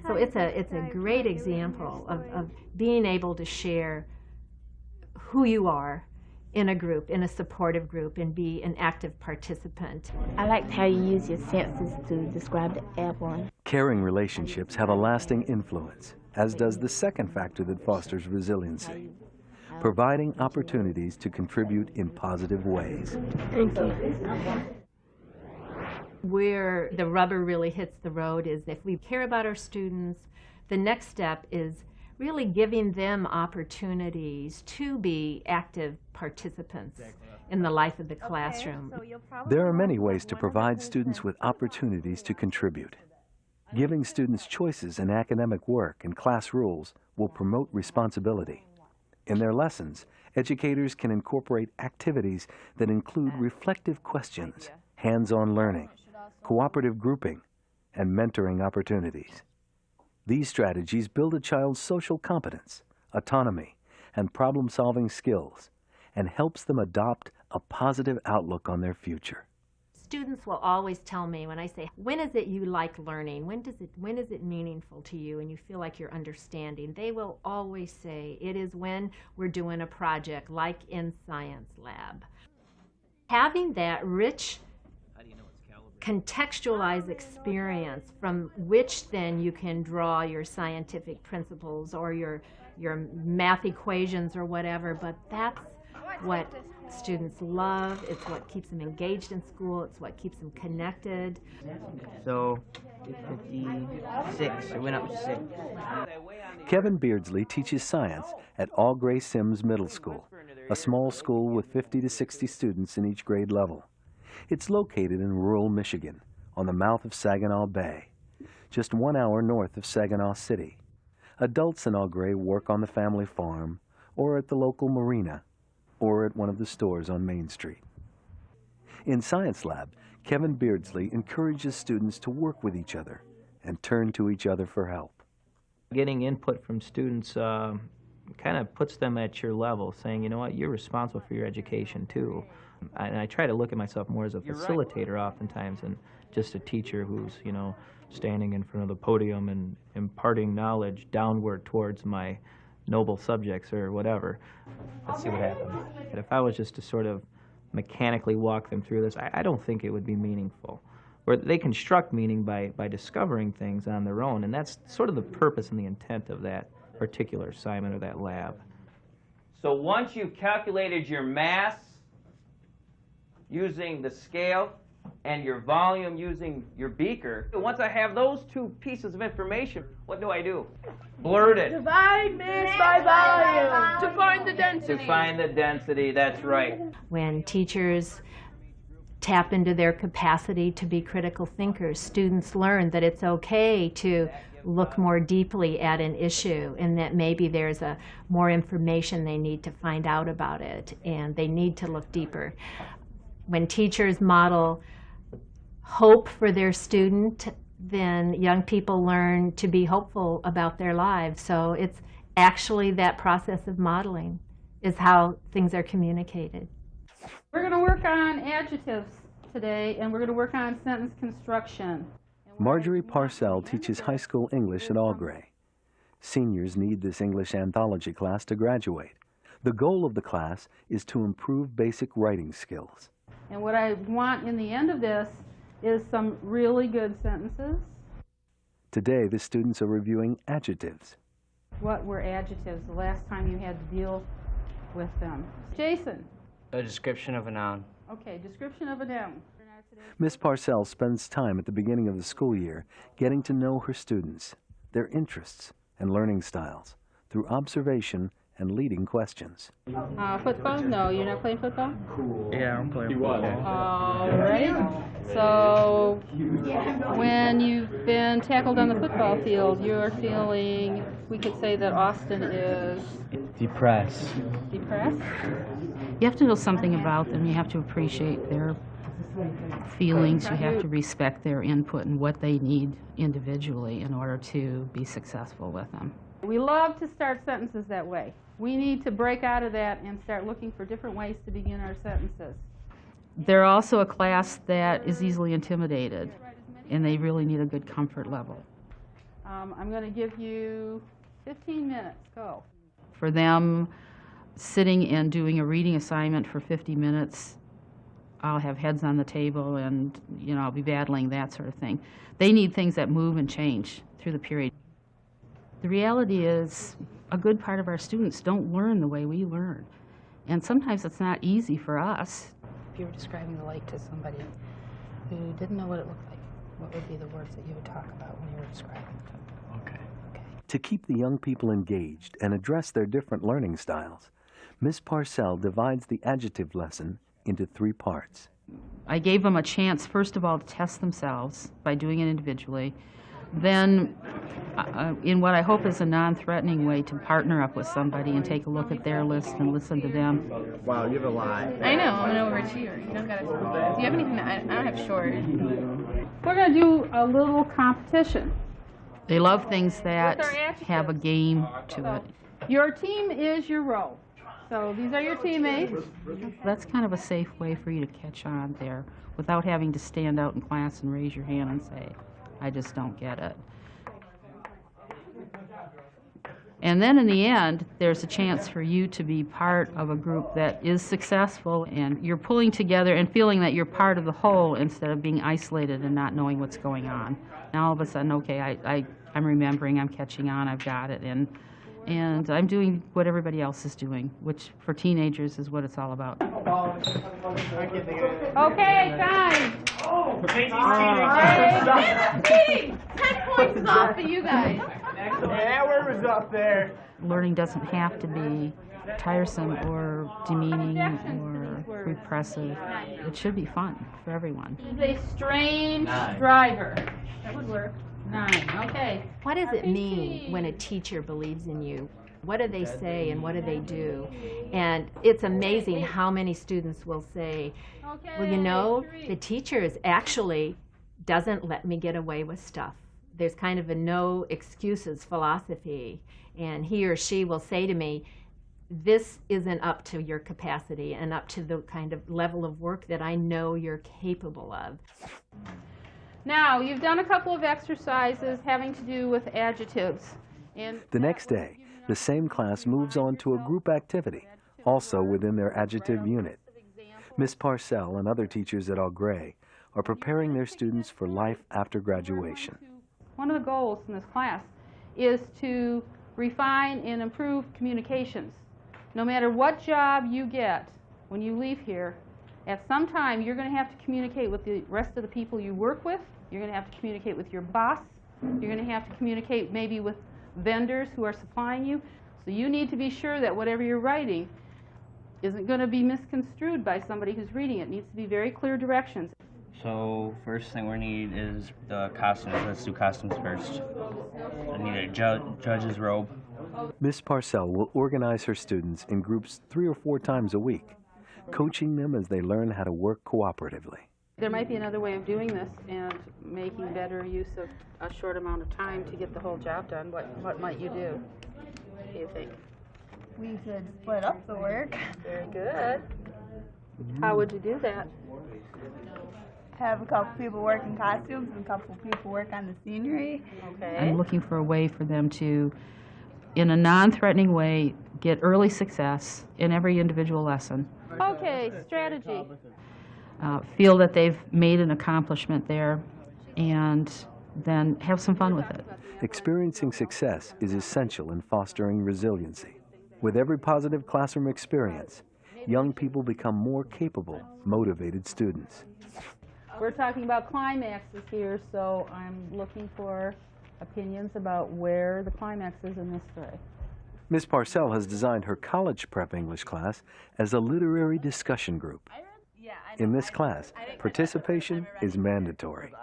So it's a great example of being able to share who you are in a group, in a supportive group, and be an active participant. I liked how you use your senses to describe the apple. Caring relationships have a lasting influence, as does the second factor that fosters resiliency, providing opportunities to contribute in positive ways. Thank you. Where the rubber really hits the road is if we care about our students, the next step is really giving them opportunities to be active participants in the life of the classroom. There are many ways to provide students with opportunities to contribute. Giving students choices in academic work and class rules will promote responsibility. In their lessons, educators can incorporate activities that include reflective questions, hands-on learning, cooperative grouping, and mentoring opportunities. These strategies build a child's social competence, autonomy, and problem-solving skills, and helps them adopt a positive outlook on their future. Students will always tell me when I say, when is it you like learning? When is it meaningful to you and you feel like you're understanding? They will always say, it is when we're doing a project like in science lab. Having that rich contextualized experience from which then you can draw your scientific principles or your math equations or whatever, but that's what students love. It's what keeps them engaged in school. It's what keeps them connected. So 56, it went up to 6. Kevin Beardsley teaches science at All Gray Sims Middle School, a small school with 50 to 60 students in each grade level. It's located in rural Michigan, on the mouth of Saginaw Bay, just 1 hour north of Saginaw City. Adults in All Gray work on the family farm, or at the local marina, or at one of the stores on Main Street. In Science Lab, Kevin Beardsley encourages students to work with each other and turn to each other for help. Getting input from students kind of puts them at your level, saying, you know what, you're responsible for your education too. And I try to look at myself more as a facilitator oftentimes than just a teacher who's, you know, standing in front of the podium and imparting knowledge downward towards my noble subjects or whatever. Let's see what happens. But if I was just to sort of mechanically walk them through this, I don't think it would be meaningful. Or they construct meaning by discovering things on their own, and that's sort of the purpose and the intent of that particular assignment or that lab. So once you've calculated your mass using the scale and your volume using your beaker, once I have those two pieces of information, what do? Blurt it. Divide mass by volume to find the density. To find the density, that's right. When teachers tap into their capacity to be critical thinkers, students learn that it's okay to look more deeply at an issue and that maybe there's more information they need to find out about it and they need to look deeper. When teachers model hope for their student, then young people learn to be hopeful about their lives. So it's actually that process of modeling is how things are communicated. We're going to work on adjectives today, and we're going to work on sentence construction. Marjorie Parcell teaches high school English at All Gray. Seniors need this English anthology class to graduate. The goal of the class is to improve basic writing skills. And what I want in the end of this is some really good sentences. Today, the students are reviewing adjectives. What were adjectives the last time you had to deal with them? Jason. A description of a noun. Okay, description of a noun. Miss Parcell spends time at the beginning of the school year getting to know her students, their interests and learning styles through observation and leading questions. Football? No, you're not playing football? Yeah, I'm playing football. All right. So when you've been tackled on the football field, you're feeling, we could say that Austin is Depressed. depressed? You have to know something about them. You have to appreciate their feelings. You have to respect their input and what they need individually in order to be successful with them. We love to start sentences that way. We need to break out of that and start looking for different ways to begin our sentences. They're also a class that is easily intimidated, and they really need a good comfort level. I'm going to give you 15 minutes. Go. For them, sitting and doing a reading assignment for 50 minutes, I'll have heads on the table and, I'll be battling that sort of thing. They need things that move and change through the period. The reality is a good part of our students don't learn the way we learn. And sometimes it's not easy for us. If you were describing the lake to somebody who didn't know what it looked like, what would be the words that you would talk about when you were describing it to them? Okay. To keep the young people engaged and address their different learning styles, Ms. Parcell divides the adjective lesson into 3 parts. I gave them a chance, first of all, to test themselves by doing it individually. Then, in what I hope is a non-threatening way, to partner up with somebody and take a look at their list and listen to them. Wow, you have a lie. I know, I'm an overachiever. You don't gotta. Do you have anything? I don't have short. We're going to do a little competition. They love things that have a game to it. Your team is your role. So these are your teammates. That's kind of a safe way for you to catch on there without having to stand out in class and raise your hand and say, I just don't get it. And then in the end, there's a chance for you to be part of a group that is successful, and you're pulling together and feeling that you're part of the whole instead of being isolated and not knowing what's going on. Now all of a sudden, okay, I'm remembering, I'm catching on, I've got it, and I'm doing what everybody else is doing, which for teenagers is what it's all about. Okay, time. Hey, 10 points off for you guys. That word was up there. Learning doesn't have to be tiresome or demeaning or repressive. It should be fun for everyone. He's a strange driver. That would work. 9. Okay. What does it mean when a teacher believes in you? What do they say and what do they do? And it's amazing how many students will say, well, the teacher actually doesn't let me get away with stuff. There's kind of a no excuses philosophy, and he or she will say to me, this isn't up to your capacity and up to the kind of level of work that I know you're capable of. Now, you've done a couple of exercises having to do with adjectives. And the next day, the same class moves on to a group activity, also within their adjective unit. Ms. Parcell and other teachers at Au Gres are preparing their students for life after graduation. One of the goals in this class is to refine and improve communications. No matter what job you get when you leave here, at some time you're going to have to communicate with the rest of the people you work with. You're going to have to communicate with your boss. You're going to have to communicate maybe with vendors who are supplying you. So you need to be sure that whatever you're writing isn't going to be misconstrued by somebody who's reading it. It needs to be very clear directions. So first thing we need is the costumes. Let's do costumes first. I need a judge's robe. Ms. Parcell will organize her students in groups 3 or 4 times a week, coaching them as they learn how to work cooperatively. There might be another way of doing this and making better use of a short amount of time to get the whole job done. What might you do? What do you think? We could split up the work. Very good. How would you do that? Have a couple people work in costumes and a couple people work on the scenery. Okay. I'm looking for a way for them to, in a non-threatening way, get early success in every individual lesson. Okay, strategy. Feel that they've made an accomplishment there, and then have some fun with it. Experiencing success is essential in fostering resiliency. With every positive classroom experience, young people become more capable, motivated students. We're talking about climaxes here, so I'm looking for opinions about where the climax is in this story. Ms. Parcell has designed her college prep English class as a literary discussion group. In this class, participation is mandatory.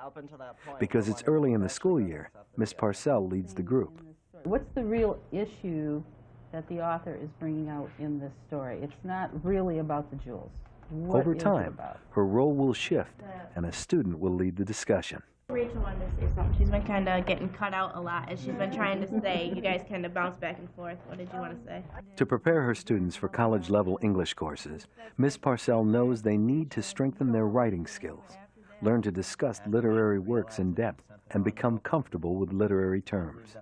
Because it's early in the school year, Ms. Parcell leads the group. What's the real issue that the author is bringing out in this story? It's not really about the jewels. Over time, her role will shift and a student will lead the discussion. Rachel wanted to say something. She's been kind of getting cut out a lot as she's been trying to say. You guys kind of bounce back and forth. What did you want to say? To prepare her students for college-level English courses, Ms. Parcell knows they need to strengthen their writing skills, learn to discuss literary works in depth, and become comfortable with literary terms.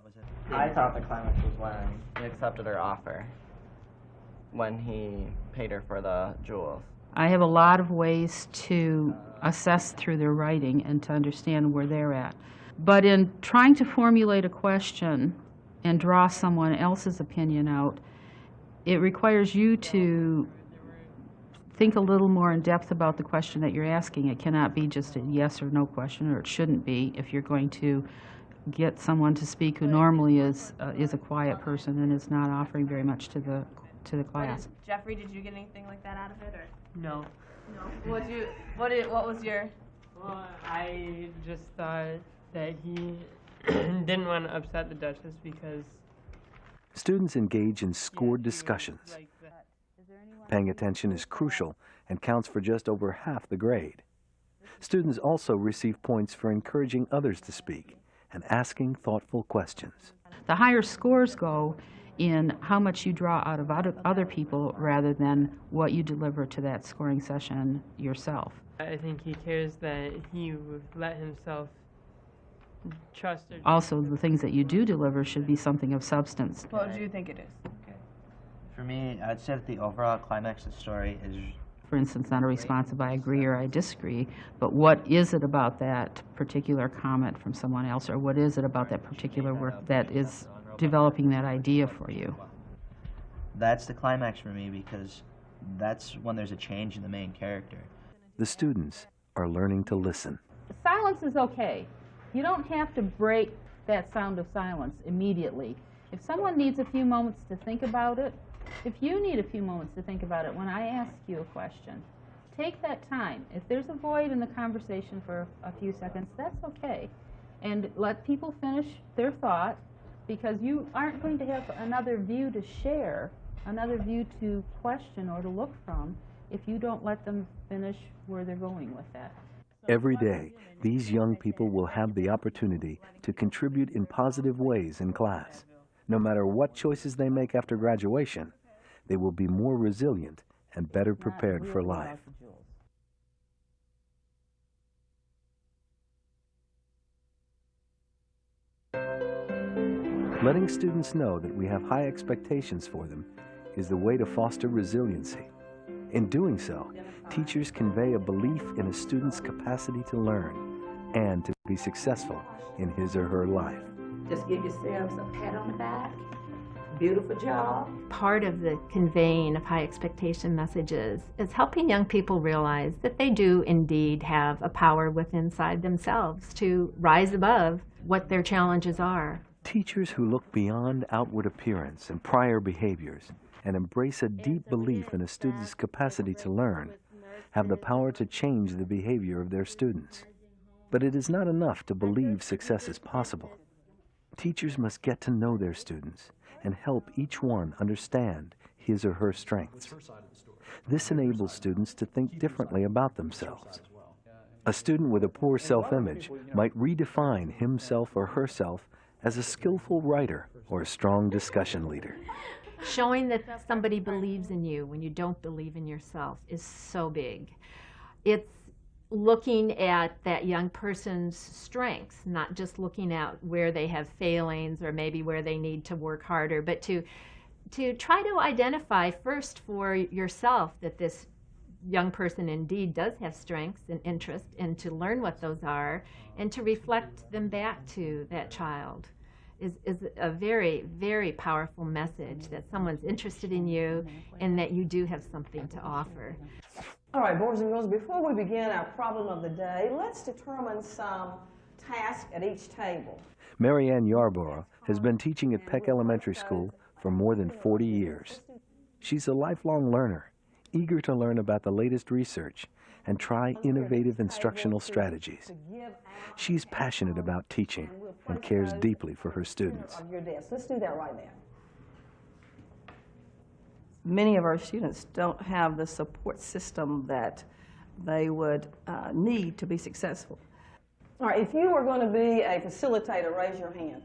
I thought the climax was when he accepted her offer, when he paid her for the jewels. I have a lot of ways to assess through their writing and to understand where they're at. But in trying to formulate a question and draw someone else's opinion out, it requires you to think a little more in depth about the question that you're asking. It cannot be just a yes or no question, or it shouldn't be if you're going to get someone to speak who normally is a quiet person and is not offering very much to the class. Jeffrey, did you get anything like that out of it, or? No. No. What was your? Well, I just thought that he didn't want to upset the Duchess because Students engage in scored discussions. Paying attention is crucial and counts for just over half the grade. Students also receive points for encouraging others to speak and asking thoughtful questions. The higher scores go in how much you draw out of other people rather than what you deliver to that scoring session yourself. I think he cares that he would let himself trust her. Also, the things that you do deliver should be something of substance. What do you think it is? For me, I'd say that the overall climax of the story is... For instance, not a response of I agree or I disagree, but what is it about that particular comment from someone else, or what is it about that particular work that is developing that idea for you? That's the climax for me, because that's when there's a change in the main character. The students are learning to listen. Silence is okay. You don't have to break that sound of silence immediately. If someone needs a few moments to think about it, if you need a few moments to think about it when I ask you a question, take that time. If there's a void in the conversation for a few seconds, that's okay. And let people finish their thought, because you aren't going to have another view to share, another view to question or to look from if you don't let them finish where they're going with that. Every day, these young people will have the opportunity to contribute in positive ways in class. No matter what choices they make after graduation, they will be more resilient and better prepared for life. Letting students know that we have high expectations for them is the way to foster resiliency. In doing so, teachers convey a belief in a student's capacity to learn and to be successful in his or her life. Just give yourselves a pat on the back. Beautiful job. Part of the conveying of high expectation messages is helping young people realize that they do indeed have a power within inside themselves to rise above what their challenges are. Teachers who look beyond outward appearance and prior behaviors and embrace a deep belief in a student's capacity to learn have the power to change the behavior of their students. But it is not enough to believe success is possible. Teachers must get to know their students and help each one understand his or her strengths. This enables students to think differently about themselves. A student with a poor self-image might redefine himself or herself as a skillful writer or a strong discussion leader. Showing that somebody believes in you when you don't believe in yourself is so big. It's looking at that young person's strengths, not just looking at where they have failings or maybe where they need to work harder, but to try to identify first for yourself that this young person indeed does have strengths and interests, and to learn what those are and to reflect them back to that child is a very, very powerful message that someone's interested in you and that you do have something to offer. All right, boys and girls, before we begin our problem of the day, let's determine some tasks at each table. Marianne Yarborough has been teaching at Peck Elementary School for more than 40 years. She's a lifelong learner, eager to learn about the latest research and try innovative instructional strategies. She's passionate about teaching and cares deeply for her students. Let's do that right now. many of our students don't have the support system that they would need to be successful. All right, if you are going to be a facilitator, raise your hand.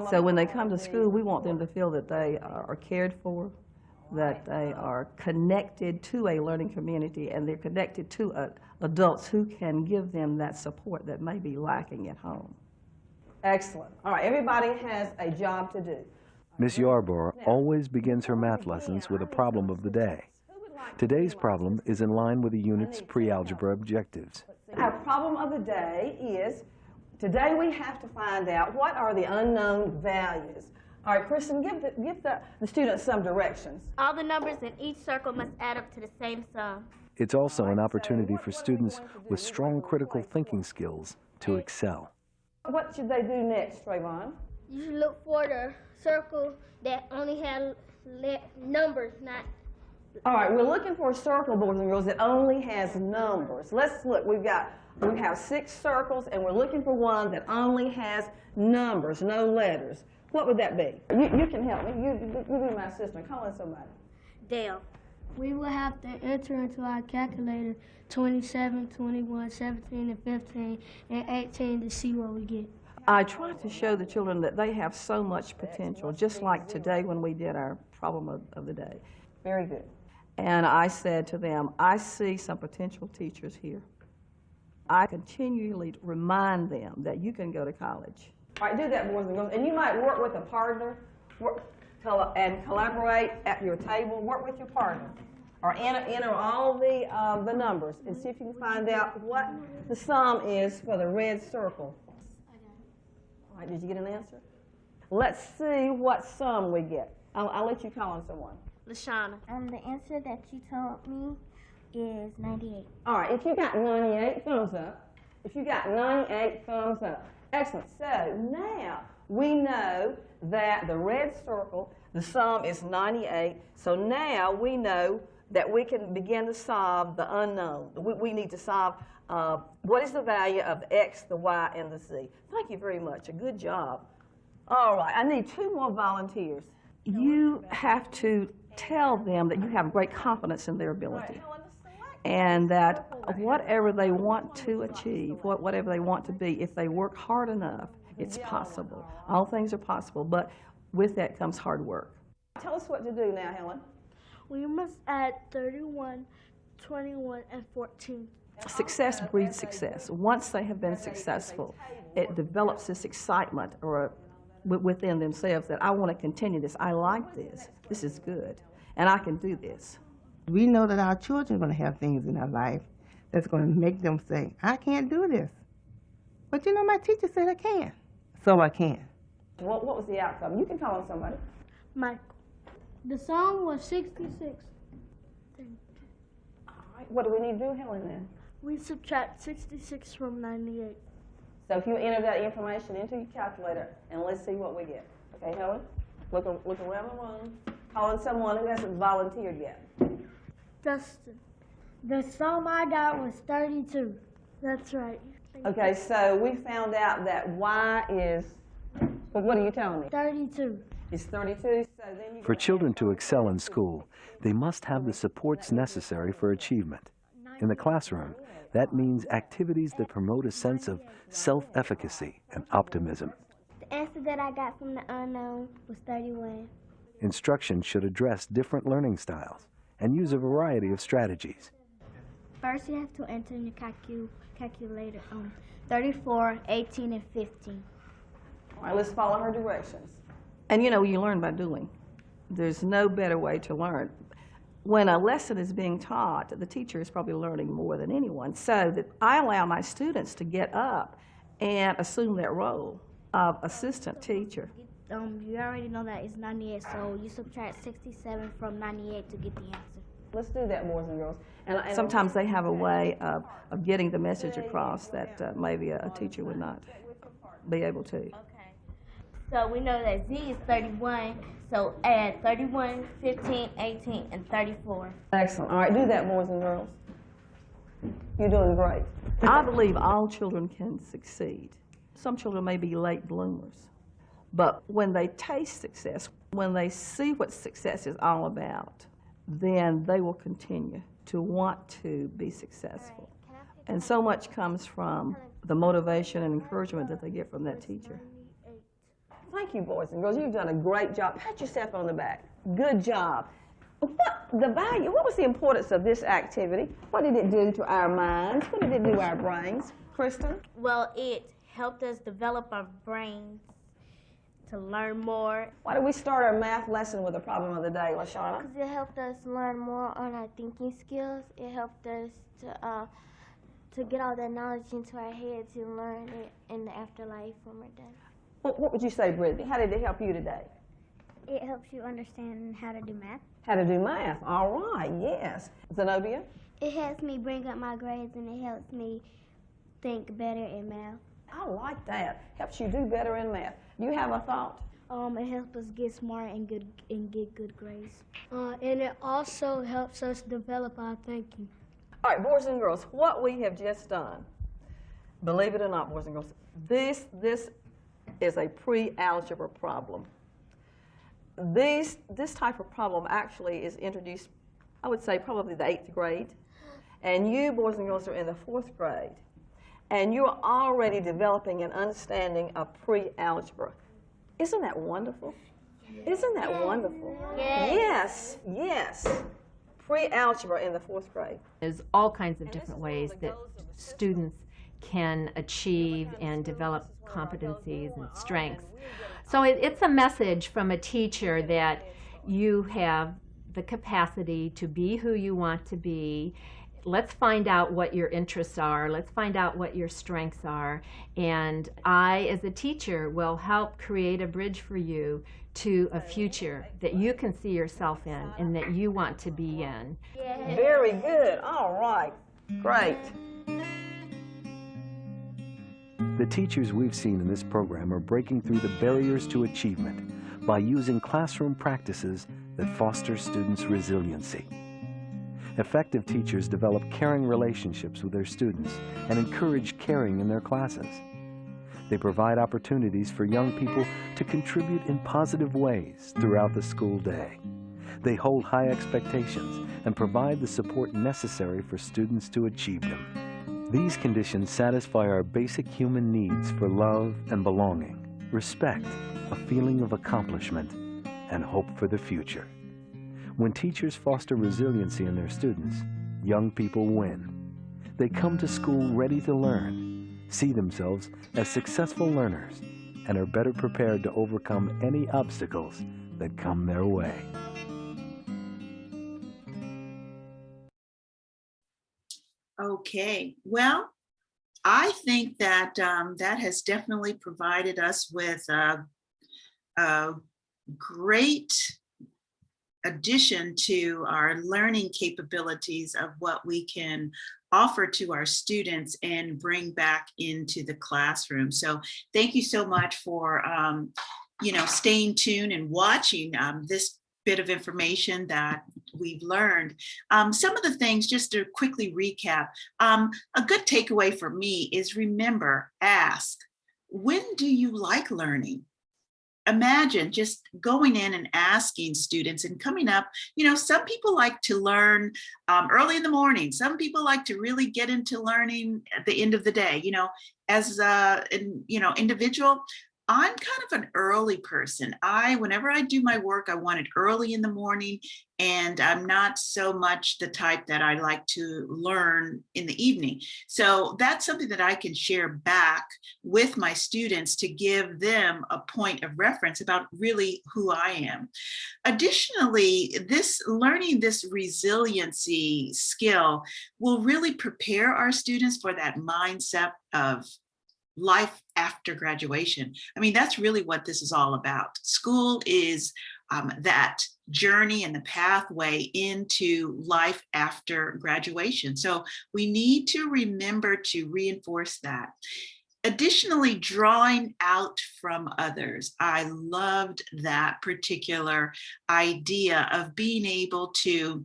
So when they come to school, we want them to feel that they are cared for, that they are connected to a learning community, and they're connected to adults who can give them that support that may be lacking at home. Excellent. All right, everybody has a job to do. Miss Yarborough always begins her math lessons with a problem of the day. Today's problem is in line with the unit's pre-algebra objectives. Our problem of the day is, today we have to find out what are the unknown values. All right, Kristen, give the students some directions. All the numbers in each circle must add up to the same sum. It's also an opportunity for students with strong critical thinking skills to excel. What should they do next, Trayvon? You should look for the circle that only has numbers, not... All right, we're looking for a circle, boys and girls, that only has numbers. Let's look. We have 6 circles, and we're looking for one that only has numbers, no letters. What would that be? You can help me. You be my assistant. Call in somebody. Dale. We will have to enter into our calculator 27, 21, 17, and 15, and 18 to see what we get. I try to show the children that they have so much potential, just like today when we did our problem of the day. Very good. And I said to them, I see some potential teachers here. I continually remind them that you can go to college. All right, do that, boys and girls. And you might work with a partner and collaborate at your table. Work with your partner. Or enter all the numbers and see if you can find out what the sum is for the red circle. All right, did you get an answer? Let's see what sum we get. I'll let you call on someone. Lashana. The answer that you told me is 98. All right, if you got 98, thumbs up. If you got 98, thumbs up. Excellent. So now we know that the red circle, the sum is 98. So now we know that we can begin to solve the unknown. We need to solve what is the value of X, the Y, and the Z. Thank you very much. A good job. All right, I need 2 more volunteers. You have to tell them that you have great confidence in their ability and that whatever they want to achieve, whatever they want to be, if they work hard enough, it's possible. All things are possible, but with that comes hard work. Tell us what to do now, Helen. We must add 31, 21, and 14. Success breeds success. Once they have been successful, it develops this excitement within themselves that I want to continue this. I like this. This is good. And I can do this. We know that our children are going to have things in their life that's going to make them say, I can't do this. But you know, my teacher said I can. So I can. What was the outcome? You can call on somebody. Michael. The sum was 66. All right. What do we need to do, Helen, then? We subtract 66 from 98. So if you enter that information into your calculator, and let's see what we get. Okay, Helen? Look around the room. Call on someone who hasn't volunteered yet. Justin. The sum I got was 32. That's right. Okay, so we found out that Y is, well, what are you telling me? 32. It's 32, so then you... For children to excel in school, they must have the supports necessary for achievement. In the classroom, that means activities that promote a sense of self-efficacy and optimism. The answer that I got from the unknown was 31. Instruction should address different learning styles and use a variety of strategies. First, you have to enter in your calculator 34, 18, and 15. All right, let's follow her directions. And you know, you learn by doing. There's no better way to learn. When a lesson is being taught, the teacher is probably learning more than anyone. So that I allow my students to get up and assume that role of assistant teacher. You already know that it's 98, so you subtract 67 from 98 to get the answer. Let's do that, boys and girls. And sometimes they have a way of getting the message across that maybe a teacher would not be able to. Okay. So we know that Z is 31, so add 31, 15, 18, and 34. Excellent. All right, do that, boys and girls. You're doing great. I believe all children can succeed. Some children may be late bloomers. But when they taste success, when they see what success is all about, then they will continue to want to be successful. And so much comes from the motivation and encouragement that they get from that teacher. Thank you, boys and girls. You've done a great job. Pat yourself on the back. Good job. What was the importance of this activity? What did it do to our minds? What did it do to our brains? Kristen? Well, it helped us develop our brains to learn more. Why did we start our math lesson with the problem of the day, LaShawna? Because it helped us learn more on our thinking skills. It helped us to get all that knowledge into our head to learn it in the afterlife when we're done. What would you say, Brittany? How did it help you today? It helps you understand how to do math. How to do math. All right, yes. Zenobia? It helps me bring up my grades and it helps me think better in math. I like that. Helps you do better in math. Do you have a thought? It helps us get smart and get good grades. And it also helps us develop our thinking. All right, boys and girls, what we have just done, believe it or not, boys and girls, this is a pre-algebra problem. This type of problem actually is introduced, I would say, probably the 8th grade. And you, boys and girls, are in the 4th grade. And you're already developing an understanding of pre-algebra. Isn't that wonderful? Isn't that wonderful? Yes, yes. Pre-algebra in the 4th grade. There's all kinds of different ways that students can achieve and develop competencies and strengths. So it's a message from a teacher that you have the capacity to be who you want to be. Let's find out what your interests are. Let's find out what your strengths are. And I, as a teacher, will help create a bridge for you to a future that you can see yourself in and that you want to be in. Very good. All right. Great. The teachers we've seen in this program are breaking through the barriers to achievement by using classroom practices that foster students' resiliency. Effective teachers develop caring relationships with their students and encourage caring in their classes. They provide opportunities for young people to contribute in positive ways throughout the school day. They hold high expectations and provide the support necessary for students to achieve them. These conditions satisfy our basic human needs for love and belonging, respect, a feeling of accomplishment, and hope for the future. When teachers foster resiliency in their students, young people win. They come to school ready to learn, see themselves as successful learners, and are better prepared to overcome any obstacles that come their way. Okay, well, I think that that has definitely provided us with a great addition to our learning capabilities of what we can offer to our students and bring back into the classroom. So thank you so much for staying tuned and watching this bit of information that we've learned. Some of the things, just to quickly recap, a good takeaway for me is remember, ask, when do you like learning? Imagine just going in and asking students and coming up, some people like to learn early in the morning. Some people like to really get into learning at the end of the day. As an individual, I'm kind of an early person. Whenever I do my work, I want it early in the morning, and I'm not so much the type that I like to learn in the evening. So that's something that I can share back with my students to give them a point of reference about really who I am. Additionally, learning this resiliency skill will really prepare our students for that mindset of life after graduation. I mean, that's really what this is all about. School is that journey and the pathway into life after graduation. So we need to remember to reinforce that. Additionally, drawing out from others. I loved that particular idea of being able to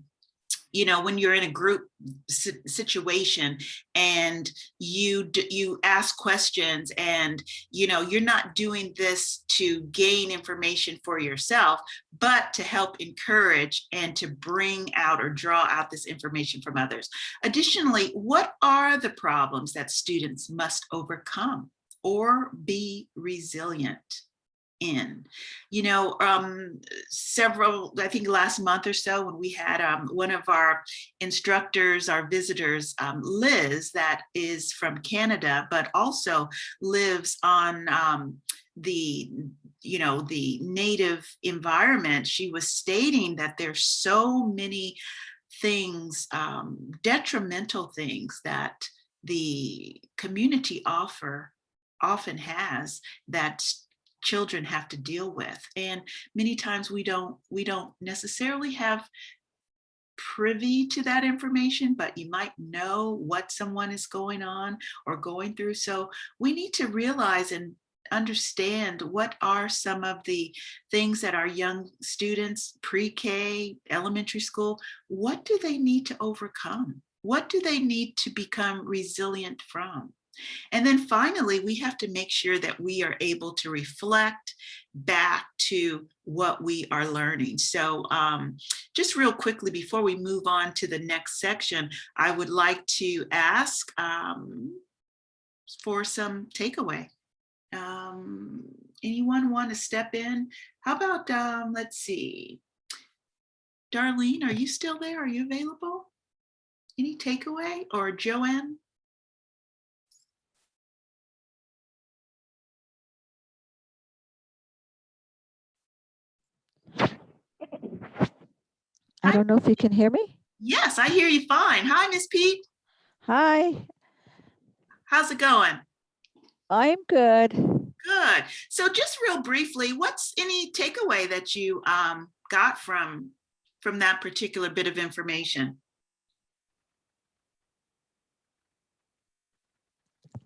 you know, when you're in a group situation and you ask questions, and you know, you're not doing this to gain information for yourself, but to help encourage and to bring out or draw out this information from others. Additionally, what are the problems that students must overcome or be resilient in? You know, I think last month or so, when we had one of our instructors, our visitors, Liz, that is from Canada, but also lives on the, you know, the native environment. She was stating that there's so many things, detrimental things that the community often has, that children have to deal with, and many times we don't necessarily have privy to that information, but you might know what someone is going on or going through. So we need to realize and understand what are some of the things that our young students, pre-K, elementary school, what do they need to overcome? What do they need to become resilient from? And then finally, we have to make sure that we are able to reflect back to what we are learning. So just real quickly, before we move on to the next section, I would like to ask for some takeaway. Anyone want to step in? How about, let's see, Darlene, are you still there? Are you available? Any takeaway? Or Joanne? I don't know if you can hear me. Yes, I hear you fine. Hi, Miss Pete. Hi, How's it going? I'm good. Good. So just real briefly, what's any takeaway that you got from that particular bit of information?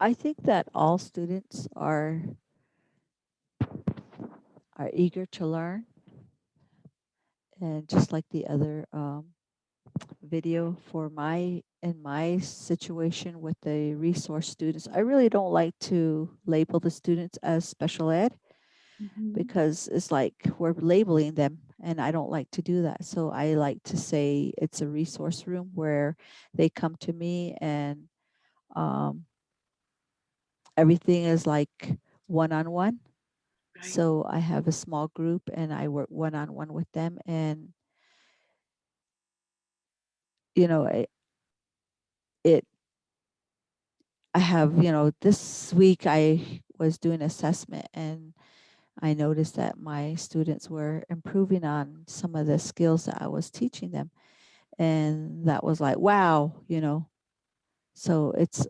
I think that all students are eager to learn, and just like the other video for in my situation with the resource students, I really don't like to label the students as special ed, because it's like we're labeling them, and I don't like to do that. So I like to say it's a resource room where they come to me, and everything is like one-on-one. So I have a small group and I work one-on-one with them. And, you know, I have, you know, this week I was doing assessment, and I noticed that my students were improving on some of the skills that I was teaching them. And that was like, wow, you know. So it's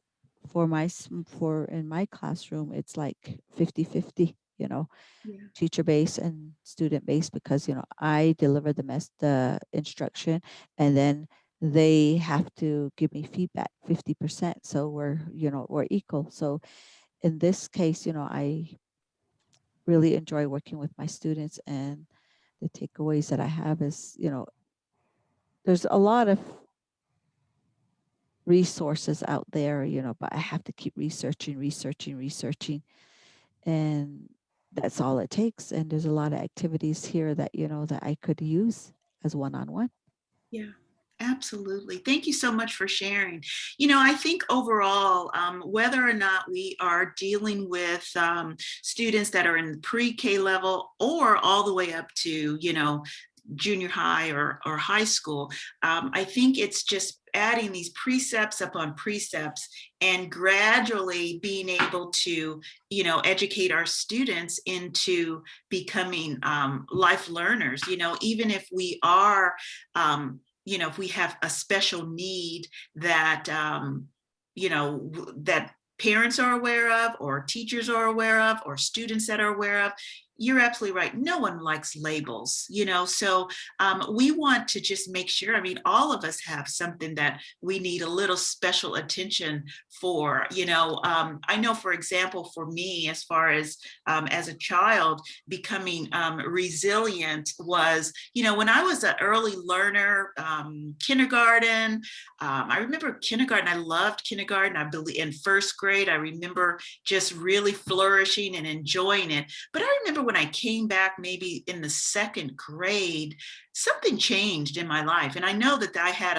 for in my classroom, it's like 50-50, you know, teacher based and student based, because, you know, I deliver the instruction, and then they have to give me feedback 50%. So we're equal. So in this case, you know, I really enjoy working with my students, and the takeaways that I have is, you know, there's a lot of resources out there, you know, but I have to keep researching. And that's all it takes. And there's a lot of activities here that, you know, that I could use as one-on-one. Yeah, absolutely. Thank you so much for sharing. You know, I think overall, whether or not we are dealing with students that are in pre-K level or all the way up to, you know, junior high or high school, I think it's just adding these precepts upon precepts and gradually being able to, you know, educate our students into becoming life learners. You know, even if we are, you know, if we have a special need that, you know, that parents are aware of, or teachers are aware of, or students that are aware of, you're absolutely right. No one likes labels, you know, so we want to just make sure, I mean, all of us have something that we need a little special attention for, you know. I know, for example, for me, as far as a child, becoming resilient was, you know, when I was an early learner, kindergarten, I remember kindergarten, I loved kindergarten. I believe in first grade, I remember just really flourishing and enjoying it. But I remember when I came back, maybe in the second grade, something changed in my life. And I know that I had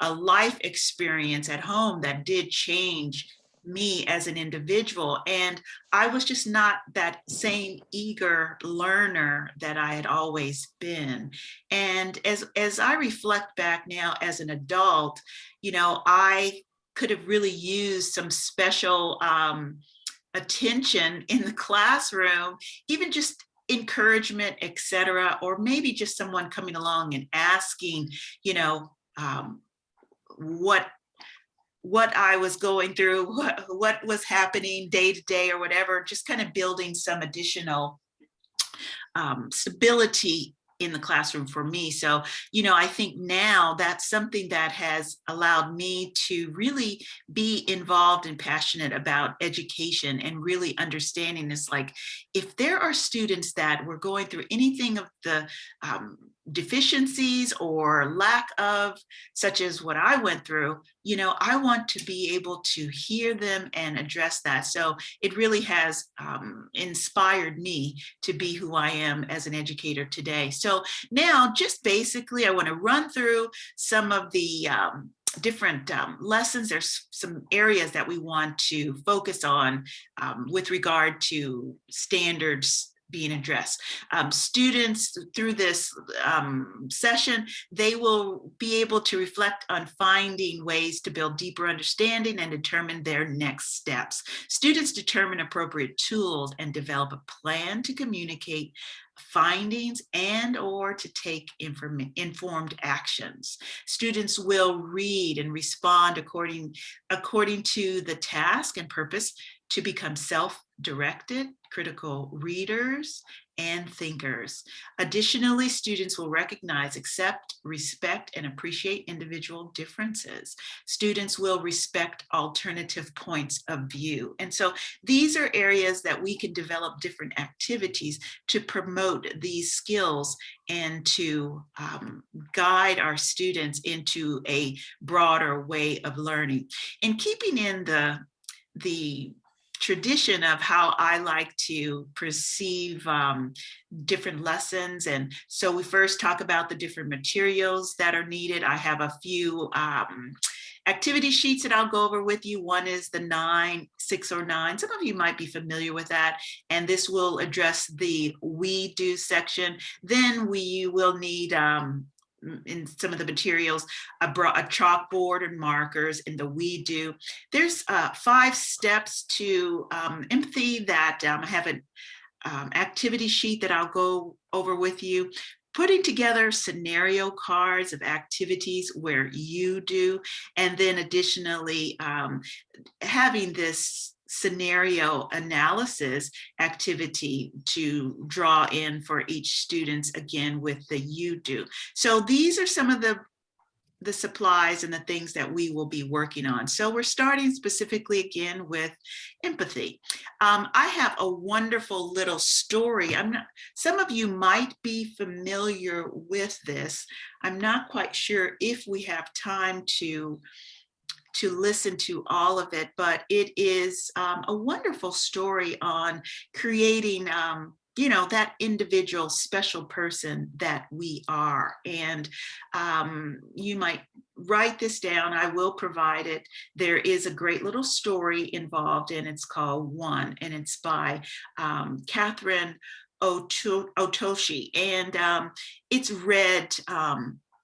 a life experience at home that did change me as an individual. And I was just not that same eager learner that I had always been. And as I reflect back now as an adult, you know, I could have really used some special attention in the classroom, even just encouragement, etc., or maybe just someone coming along and asking, you know, what I was going through, what was happening day to day or whatever, just kind of building some additional stability in the classroom for me. So, you know, I think now that's something that has allowed me to really be involved and passionate about education, and really understanding this, like, if there are students that were going through anything of the deficiencies or lack of, such as what I went through, you know, I want to be able to hear them and address that. So it really has inspired me to be who I am as an educator today. So now, just basically, I want to run through some of the different lessons. There's some areas that we want to focus on with regard to standards being addressed. Students through this session, they will be able to reflect on finding ways to build deeper understanding and determine their next steps. Students determine appropriate tools and develop a plan to communicate findings and or to take informed actions. Students will read and respond according to the task and purpose to become self-directed, critical readers, and thinkers. Additionally, students will recognize, accept, respect, and appreciate individual differences. Students will respect alternative points of view. And so these are areas that we can develop different activities to promote these skills and to guide our students into a broader way of learning. And keeping in the tradition of how I like to perceive different lessons. And so we first talk about the different materials that are needed. I have a few activity sheets that I'll go over with you. One is the 9, 6, or 9. Some of you might be familiar with that. And this will address the we do section. Then we will need in some of the materials, a chalkboard and markers in the we do. There's 5 steps to empathy that I have an activity sheet that I'll go over with you. Putting together scenario cards of activities where you do, and then additionally having this scenario analysis activity to draw in for each student, again with the you do. So these are some of the supplies and the things that we will be working on. So we're starting specifically again with empathy. I have a wonderful little story. Some of you might be familiar with this. I'm not quite sure if we have time to listen to all of it, but it is a wonderful story on creating you know, that individual special person that we are. And you might write this down. I will provide it. There is a great little story involved, and it's called One, and it's by Catherine Otoshi. And it's read,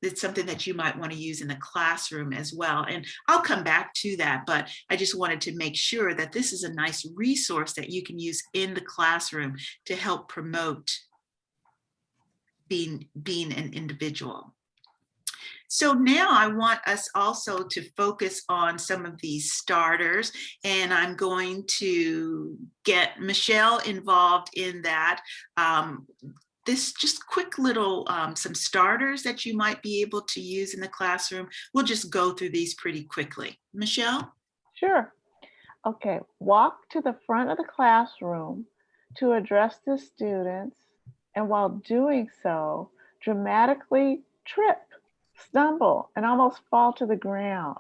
it's something that you might want to use in the classroom as well. And I'll come back to that, but I just wanted to make sure that this is a nice resource that you can use in the classroom to help promote being an individual. So now I want us also to focus on some of these starters, and I'm going to get Michelle involved in that. This just quick little, some starters that you might be able to use in the classroom. We'll just go through these pretty quickly. Michelle? Sure. Okay, walk to the front of the classroom to address the students, and while doing so, dramatically trip, stumble, and almost fall to the ground.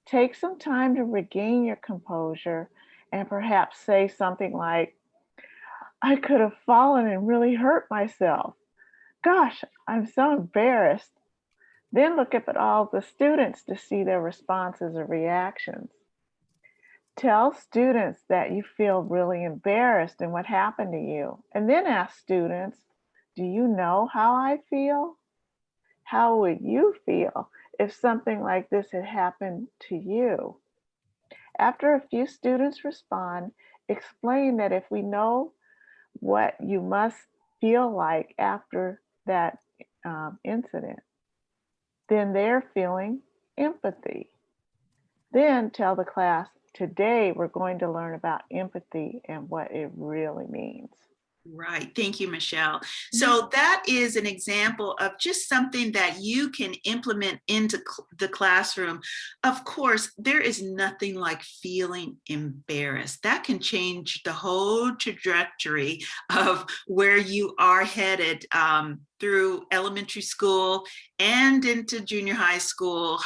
Take some time to regain your composure and perhaps say something like, I could have fallen and really hurt myself. Gosh, I'm so embarrassed. Then look up at all the students to see their responses or reactions. Tell students that you feel really embarrassed and what happened to you. And then ask students, do you know how I feel? How would you feel if something like this had happened to you? After a few students respond, explain that if we know what you must feel like after that incident, then they're feeling empathy. Then tell the class, today we're going to learn about empathy and what it really means. Right. Thank you, Michelle. So that is an example of just something that you can implement into the classroom. Of course, there is nothing like feeling embarrassed. That can change the whole trajectory of where you are headed through elementary school and into junior high school,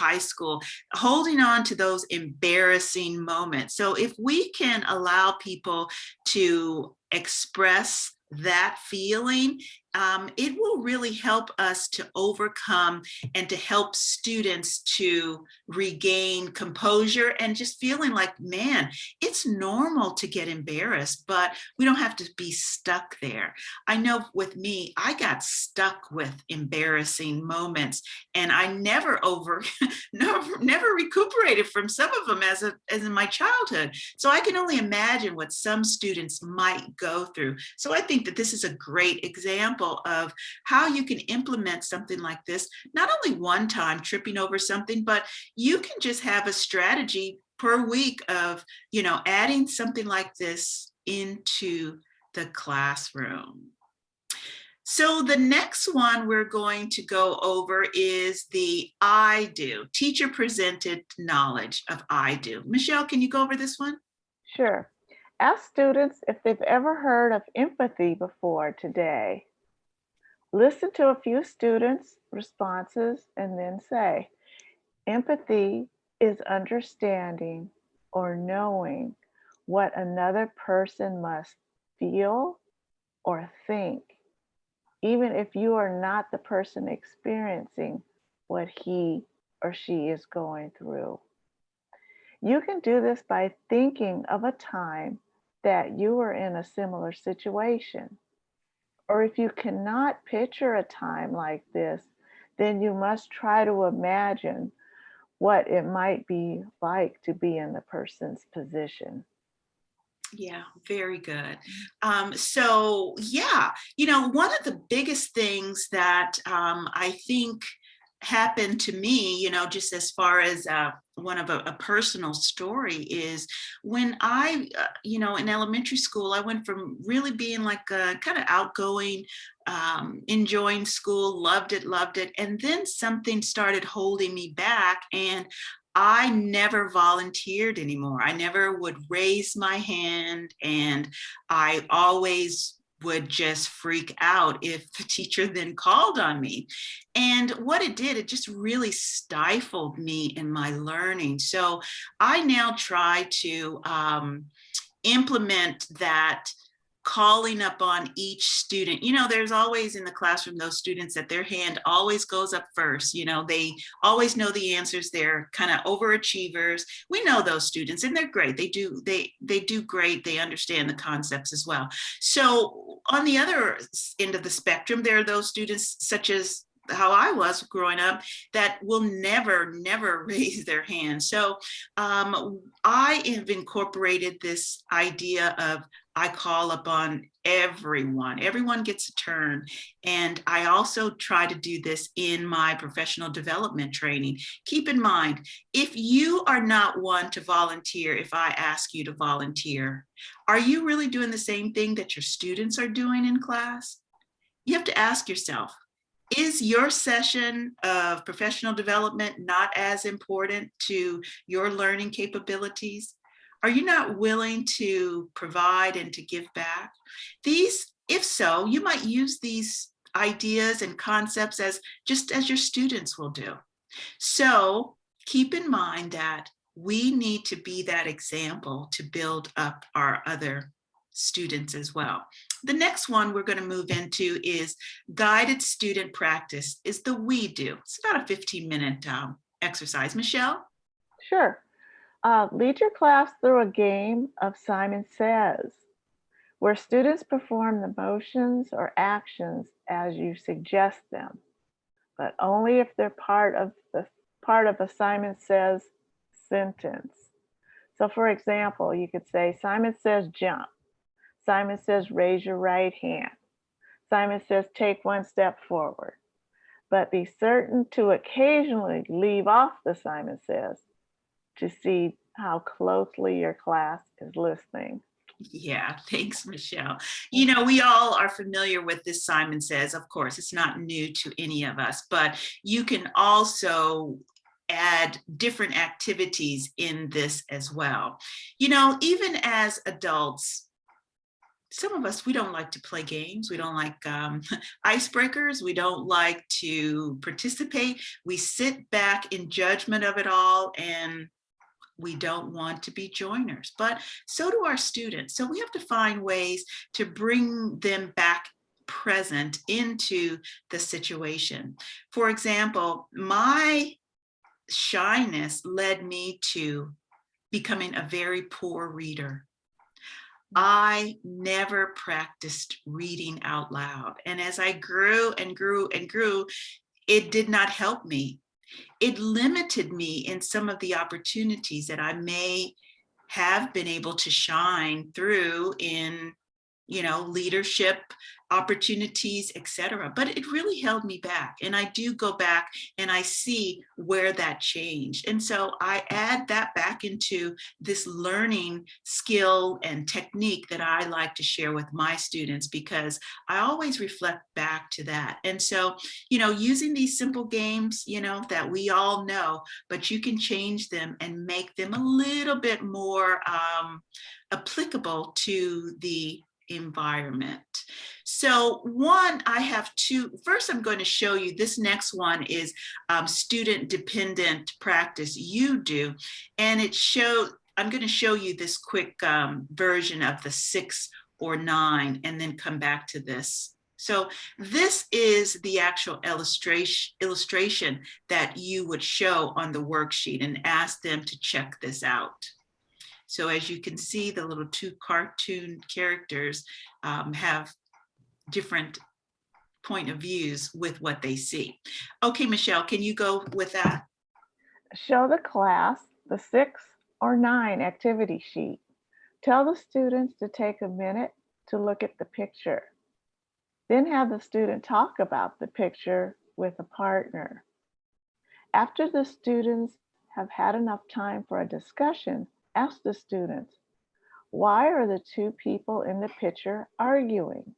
holding on to those embarrassing moments. So if we can allow people to express that feeling, it will really help us to overcome and to help students to regain composure and just feeling like, man, it's normal to get embarrassed, but we don't have to be stuck there. I know with me, I got stuck with embarrassing moments, and I never recuperated from some of them as in my childhood. So I can only imagine what some students might go through. So I think that this is a great example of how you can implement something like this, not only one time tripping over something, but you can just have a strategy per week of, adding something like this into the classroom. So the next one we're going to go over is the I do, teacher presented knowledge of I do. Michelle, can you go over this one? Sure. Ask students if they've ever heard of empathy before today. Listen to a few students' responses and then say, empathy is understanding or knowing what another person must feel or think, even if you are not the person experiencing what he or she is going through. You can do this by thinking of a time that you were in a similar situation. Or if you cannot picture a time like this, then you must try to imagine what it might be like to be in the person's position. Yeah, very good. So yeah, one of the biggest things that I think happened to me, just as far as one of a personal story is when I, in elementary school, I went from really being like a kind of outgoing, enjoying school, loved it. And then something started holding me back, and I never volunteered anymore. I never would raise my hand, and I always would just freak out if the teacher then called on me. And what it did, it just really stifled me in my learning. So I now try to implement that calling up on each student. There's always in the classroom those students that their hand always goes up first. They always know the answers. They're kind of overachievers. We know those students, and they're great. They do great. They understand the concepts as well. So on the other end of the spectrum, there are those students, such as how I was growing up, that will never raise their hand. So I have incorporated this idea of I call upon everyone. Everyone gets a turn. And I also try to do this in my professional development training. Keep in mind, if you are not one to volunteer, if I ask you to volunteer, are you really doing the same thing that your students are doing in class? You have to ask yourself, is your session of professional development not as important to your learning capabilities? Are you not willing to provide and to give back? If so, you might use these ideas and concepts as just as your students will do. So keep in mind that we need to be that example to build up our other students as well. The next one we're going to move into is guided student practice, is the we do. It's about a 15-minute exercise. Michelle? Sure. Lead your class through a game of Simon Says, where students perform the motions or actions as you suggest them, but only if they're part of a Simon Says sentence. So for example, you could say, Simon says jump. Simon says raise your right hand. Simon says take one step forward. But be certain to occasionally leave off the Simon Says to see how closely your class is listening. Yeah, thanks, Michelle. You know, we all are familiar with this Simon Says. Of course, it's not new to any of us, but you can also add different activities in this as well. You know, even as adults, some of us, we don't like to play games. We don't like icebreakers. We don't like to participate. We sit back in judgment of it all, and we don't want to be joiners, but so do our students. So we have to find ways to bring them back present into the situation. For example, my shyness led me to becoming a very poor reader. I never practiced reading out loud. And as I grew and grew and grew, it did not help me. It limited me in some of the opportunities that I may have been able to shine through in, you know, leadership opportunities, etc. But it really held me back. And I do go back and I see where that changed. And so I add that back into this learning skill and technique that I like to share with my students, because I always reflect back to that. And so, you know, using these simple games, you know, that we all know, but you can change them and make them a little bit more applicable to the environment. So I have two. First, I'm going to show you, this next one is student dependent practice, you do. And I'm going to show you this quick version of the 6 or 9 and then come back to this. So this is the actual illustration that you would show on the worksheet and ask them to check this out. So as you can see, the little 2 cartoon characters have different point of views with what they see. Okay, Michelle, can you go with that? Show the class the 6 or 9 activity sheet. Tell the students to take a minute to look at the picture. Then have the student talk about the picture with a partner. After the students have had enough time for a discussion, ask the students, why are the 2 people in the picture arguing?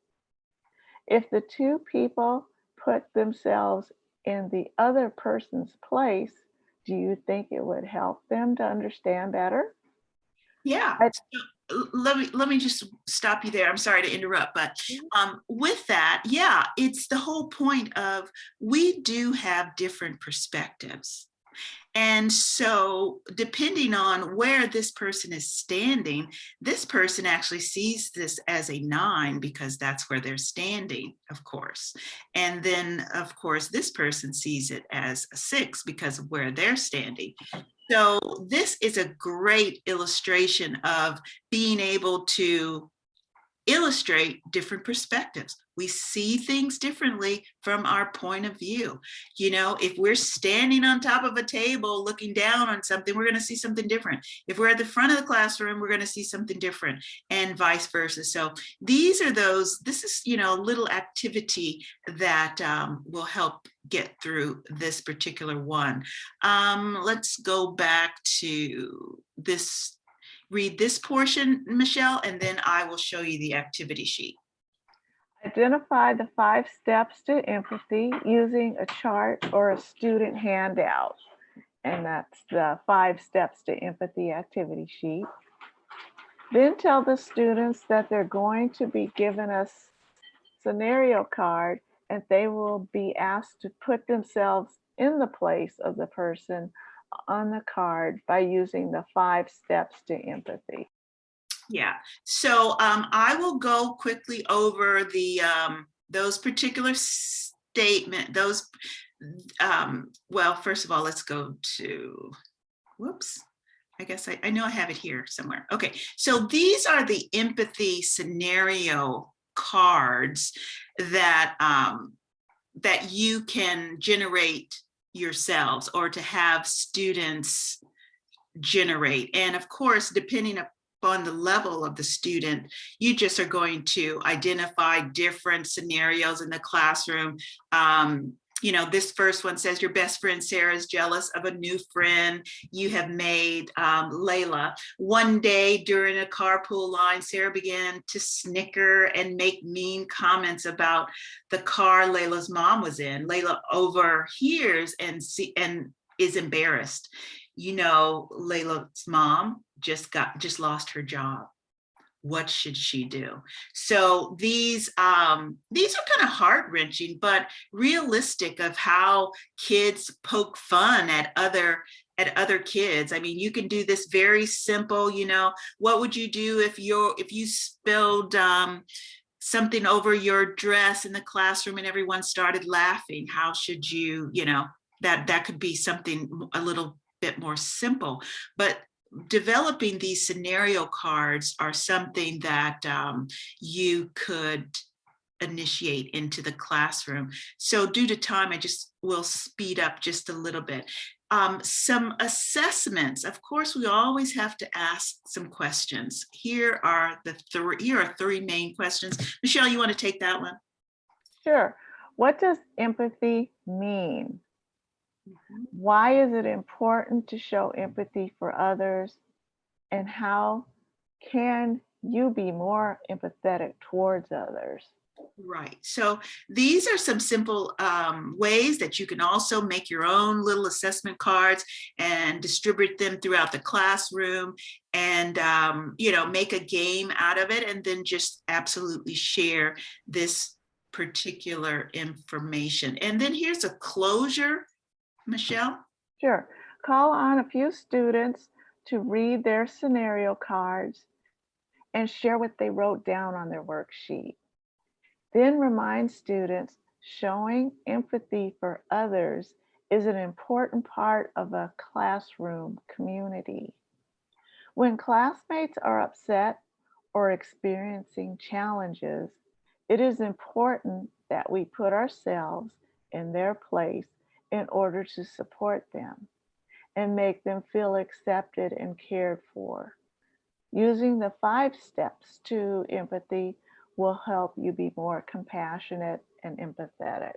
If the 2 people put themselves in the other person's place, do you think it would help them to understand better? Yeah. Let me just stop you there. I'm sorry to interrupt, but with that, yeah, it's the whole point of, we do have different perspectives. And so depending on where this person is standing, this person actually sees this as a 9 because that's where they're standing, of course. And then, of course, this person sees it as a 6 because of where they're standing. So this is a great illustration of being able to illustrate different perspectives. We see things differently from our point of view. You know, if we're standing on top of a table looking down on something, we're going to see something different. If we're at the front of the classroom, we're going to see something different, and vice versa. So this is, you know, a little activity that will help get through this particular one. Let's go back to this, read this portion, Michelle, and then I will show you the activity sheet. Identify the 5 steps to empathy using a chart or a student handout. And that's the 5 steps to empathy activity sheet. Then tell the students that they're going to be given a scenario card and they will be asked to put themselves in the place of the person on the card by using the 5 steps to empathy. Yeah, so I will go quickly over the those particular well, first of all, let's go to, whoops, I guess I know I have it here somewhere. Okay, so these are the empathy scenario cards that that you can generate yourselves or to have students generate. And of course, depending upon the level of the student, you just are going to identify different scenarios in the classroom. You know, this first one says your best friend Sarah is jealous of a new friend you have made, Layla. One day during a carpool line, Sarah began to snicker and make mean comments about the car Layla's mom was in. Layla overhears and is embarrassed. You know, Layla's mom just lost her job. What should she do? So these are kind of heart-wrenching, but realistic of how kids poke fun at other kids. I mean, you can do this very simple, you know, what would you do if you spilled something over your dress in the classroom and everyone started laughing? How should you, you know, that could be something a little bit more simple. But developing these scenario cards are something that you could initiate into the classroom. So due to time, I just will speed up just a little bit. Some assessments, of course, we always have to ask some questions. Here are 3 main questions. Michelle, you want to take that one? Sure. What does empathy mean? Why is it important to show empathy for others? And how can you be more empathetic towards others? Right. So these are some simple ways that you can also make your own little assessment cards and distribute them throughout the classroom and, you know, make a game out of it and then just absolutely share this particular information. And then here's a closure, Michelle. Sure. Call on a few students to read their scenario cards and share what they wrote down on their worksheet. Then remind students showing empathy for others is an important part of a classroom community. When classmates are upset or experiencing challenges, it is important that we put ourselves in their place in order to support them and make them feel accepted and cared for. Using the 5 steps to empathy will help you be more compassionate and empathetic.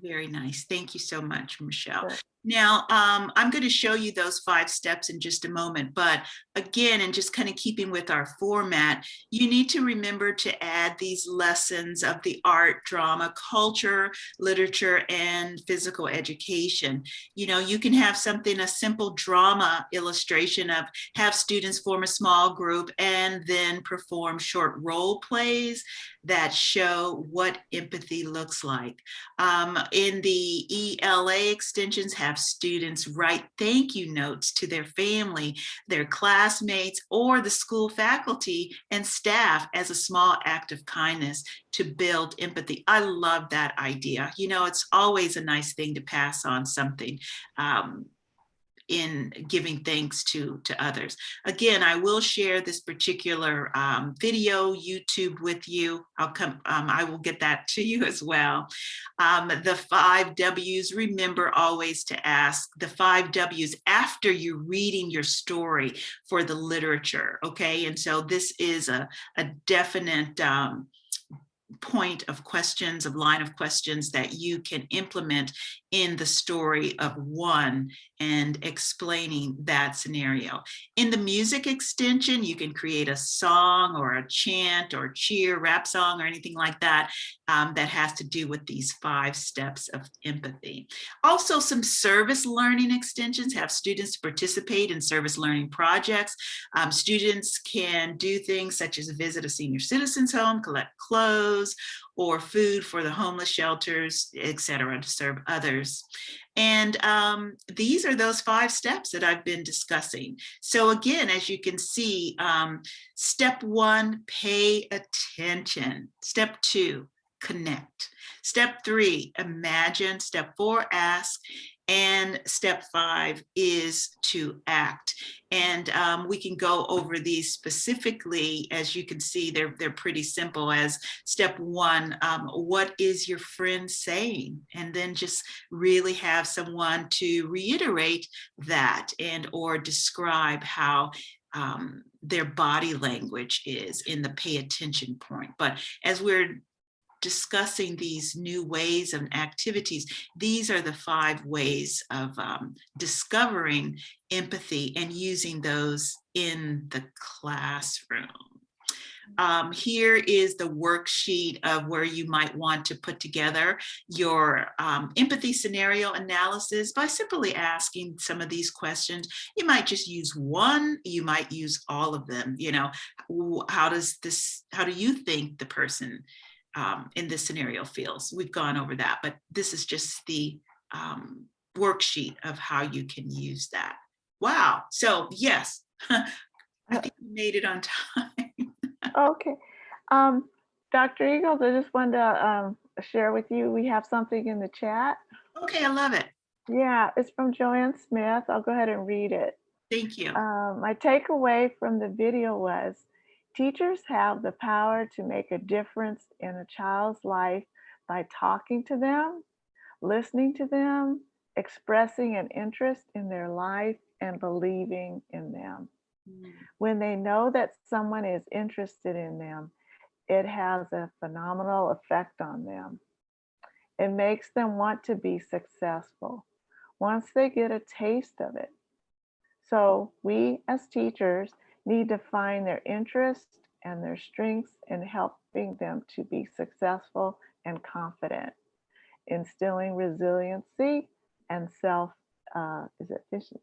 Very nice. Thank you so much, Michelle. Sure. Now, I'm going to show you those 5 steps in just a moment, but again, and just kind of keeping with our format, you need to remember to add these lessons of the art, drama, culture, literature, and physical education. You know, you can have something, a simple drama illustration of have students form a small group and then perform short role plays that show what empathy looks like. In the ELA extensions, have students write thank you notes to their family, their classmates, or the school faculty and staff as a small act of kindness to build empathy. I love that idea. You know, it's always a nice thing to pass on something. in giving thanks to others. Again, I will share this particular video YouTube with you. I will get that to you as well. The 5 W's, remember always to ask the 5 W's after you're reading your story for the literature, okay? And so this is a definite point of questions, of line of questions that you can implement in the story of one and explaining that scenario. In the music extension, you can create a song or a chant or cheer, rap song or anything like that that has to do with these 5 steps of empathy. Also, some service learning extensions have students participate in service learning projects. Students can do things such as visit a senior citizen's home, collect clothes or food for the homeless shelters, etc., to serve others. And these are those 5 steps that I've been discussing. So again, as you can see, step 1, pay attention. Step 2, connect. Step 3, imagine. Step 4, ask. And step 5 is to act. And we can go over these specifically. As you can see, they're pretty simple. As step 1, what is your friend saying? And then just really have someone to reiterate that and or describe how their body language is in the pay attention point. But as we're discussing these new ways and activities, these are the 5 ways of discovering empathy and using those in the classroom. Here is the worksheet of where you might want to put together your empathy scenario analysis by simply asking some of these questions. You might just use one, you might use all of them. You know, how do you think the person in this scenario feels? We've gone over that, but this is just the worksheet of how you can use that. Wow. So yes, I think we made it on time. Okay. Dr. Eagles, I just wanted to share with you, we have something in the chat. Okay, I love it. Yeah, it's from Joanne Smith. I'll go ahead and read it. Thank you. My takeaway from the video was, teachers have the power to make a difference in a child's life by talking to them, listening to them, expressing an interest in their life, and believing in them. When they know that someone is interested in them, it has a phenomenal effect on them. It makes them want to be successful once they get a taste of it. So we as teachers need to find their interests and their strengths in helping them to be successful and confident, instilling resiliency and efficiency.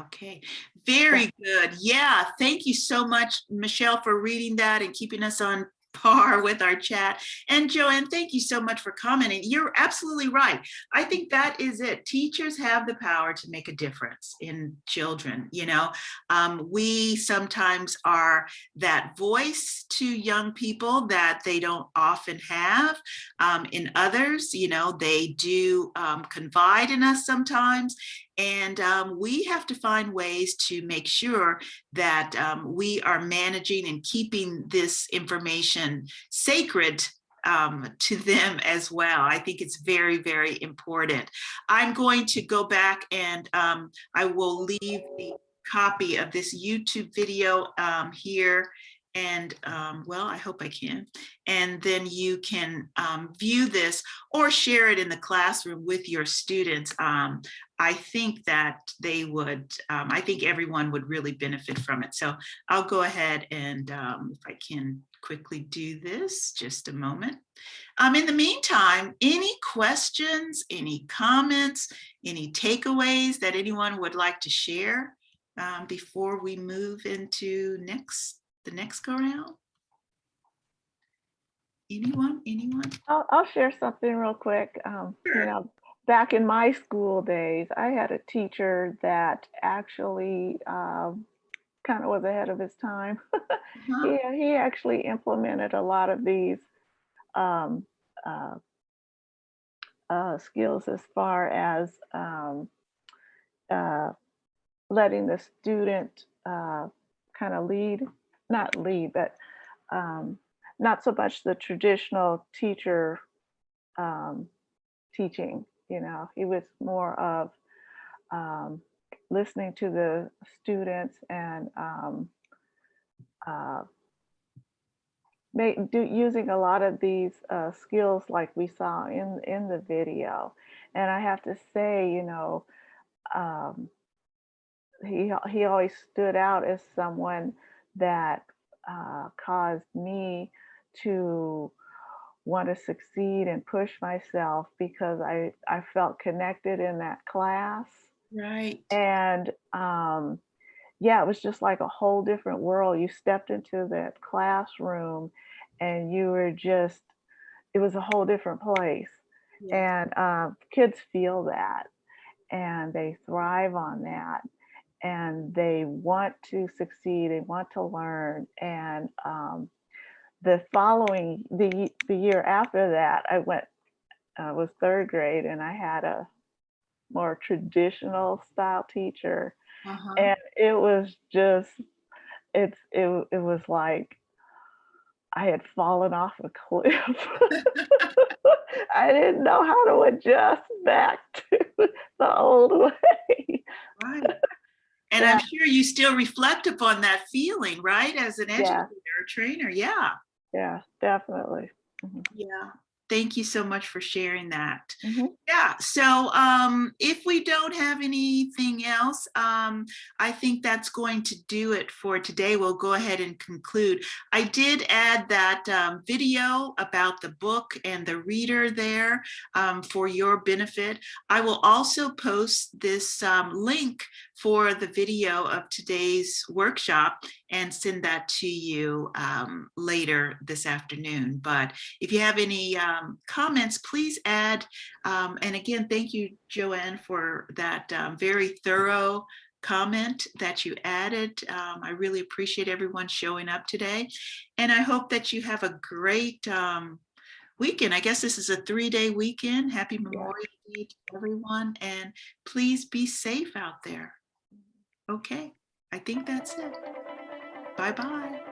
Okay, very good. Yeah, thank you so much, Michelle, for reading that and keeping us on par with our chat. And Joanne, thank you so much for commenting. You're absolutely right. I think that is it. Teachers have the power to make a difference in children. You know, we sometimes are that voice to young people that they don't often have. In others, you know, they do confide in us sometimes. And we have to find ways to make sure that we are managing and keeping this information sacred to them as well. I think it's very, very important. I'm going to go back and I will leave the copy of this YouTube video here. And well, I hope I can. And then you can view this or share it in the classroom with your students. I think that they would, I think everyone would really benefit from it. So I'll go ahead and if I can quickly do this, just a moment. In the meantime, any questions, any comments, any takeaways that anyone would like to share before we move into the next go round? Anyone? I'll share something real quick. Sure. You know, back in my school days, I had a teacher that actually kind of was ahead of his time. He actually implemented a lot of these skills as far as letting the student kind of lead, not lead, but not so much the traditional teacher teaching. You know, he was more of listening to the students and using a lot of these skills like we saw in the video. And I have to say, you know, he always stood out as someone that caused me to want to succeed and push myself because I felt connected in that class. Right. And yeah, it was just like a whole different world. You stepped into that classroom and you were just, it was a whole different place. And kids feel that and they thrive on that and they want to succeed, they want to learn. And the following, the year after that, I was third grade and I had a more traditional style teacher. And it was just, it was like I had fallen off a cliff. I didn't know how to adjust back to the old way. Right. And I'm sure you still reflect upon that feeling, right? As an educator or trainer. Yeah. Yeah, definitely. Yeah. Thank you so much for sharing that. Mm-hmm. Yeah. So if we don't have anything else, I think that's going to do it for today. We'll go ahead and conclude. I did add that video about the book and the reader there for your benefit. I will also post this link for the video of today's workshop and send that to you later this afternoon. But if you have any comments, please add. And again, thank you, Joanne, for that very thorough comment that you added. I really appreciate everyone showing up today. And I hope that you have a great weekend. I guess this is a 3-day weekend. Happy Memorial Day to everyone. And please be safe out there. Okay, I think that's it. Bye-bye.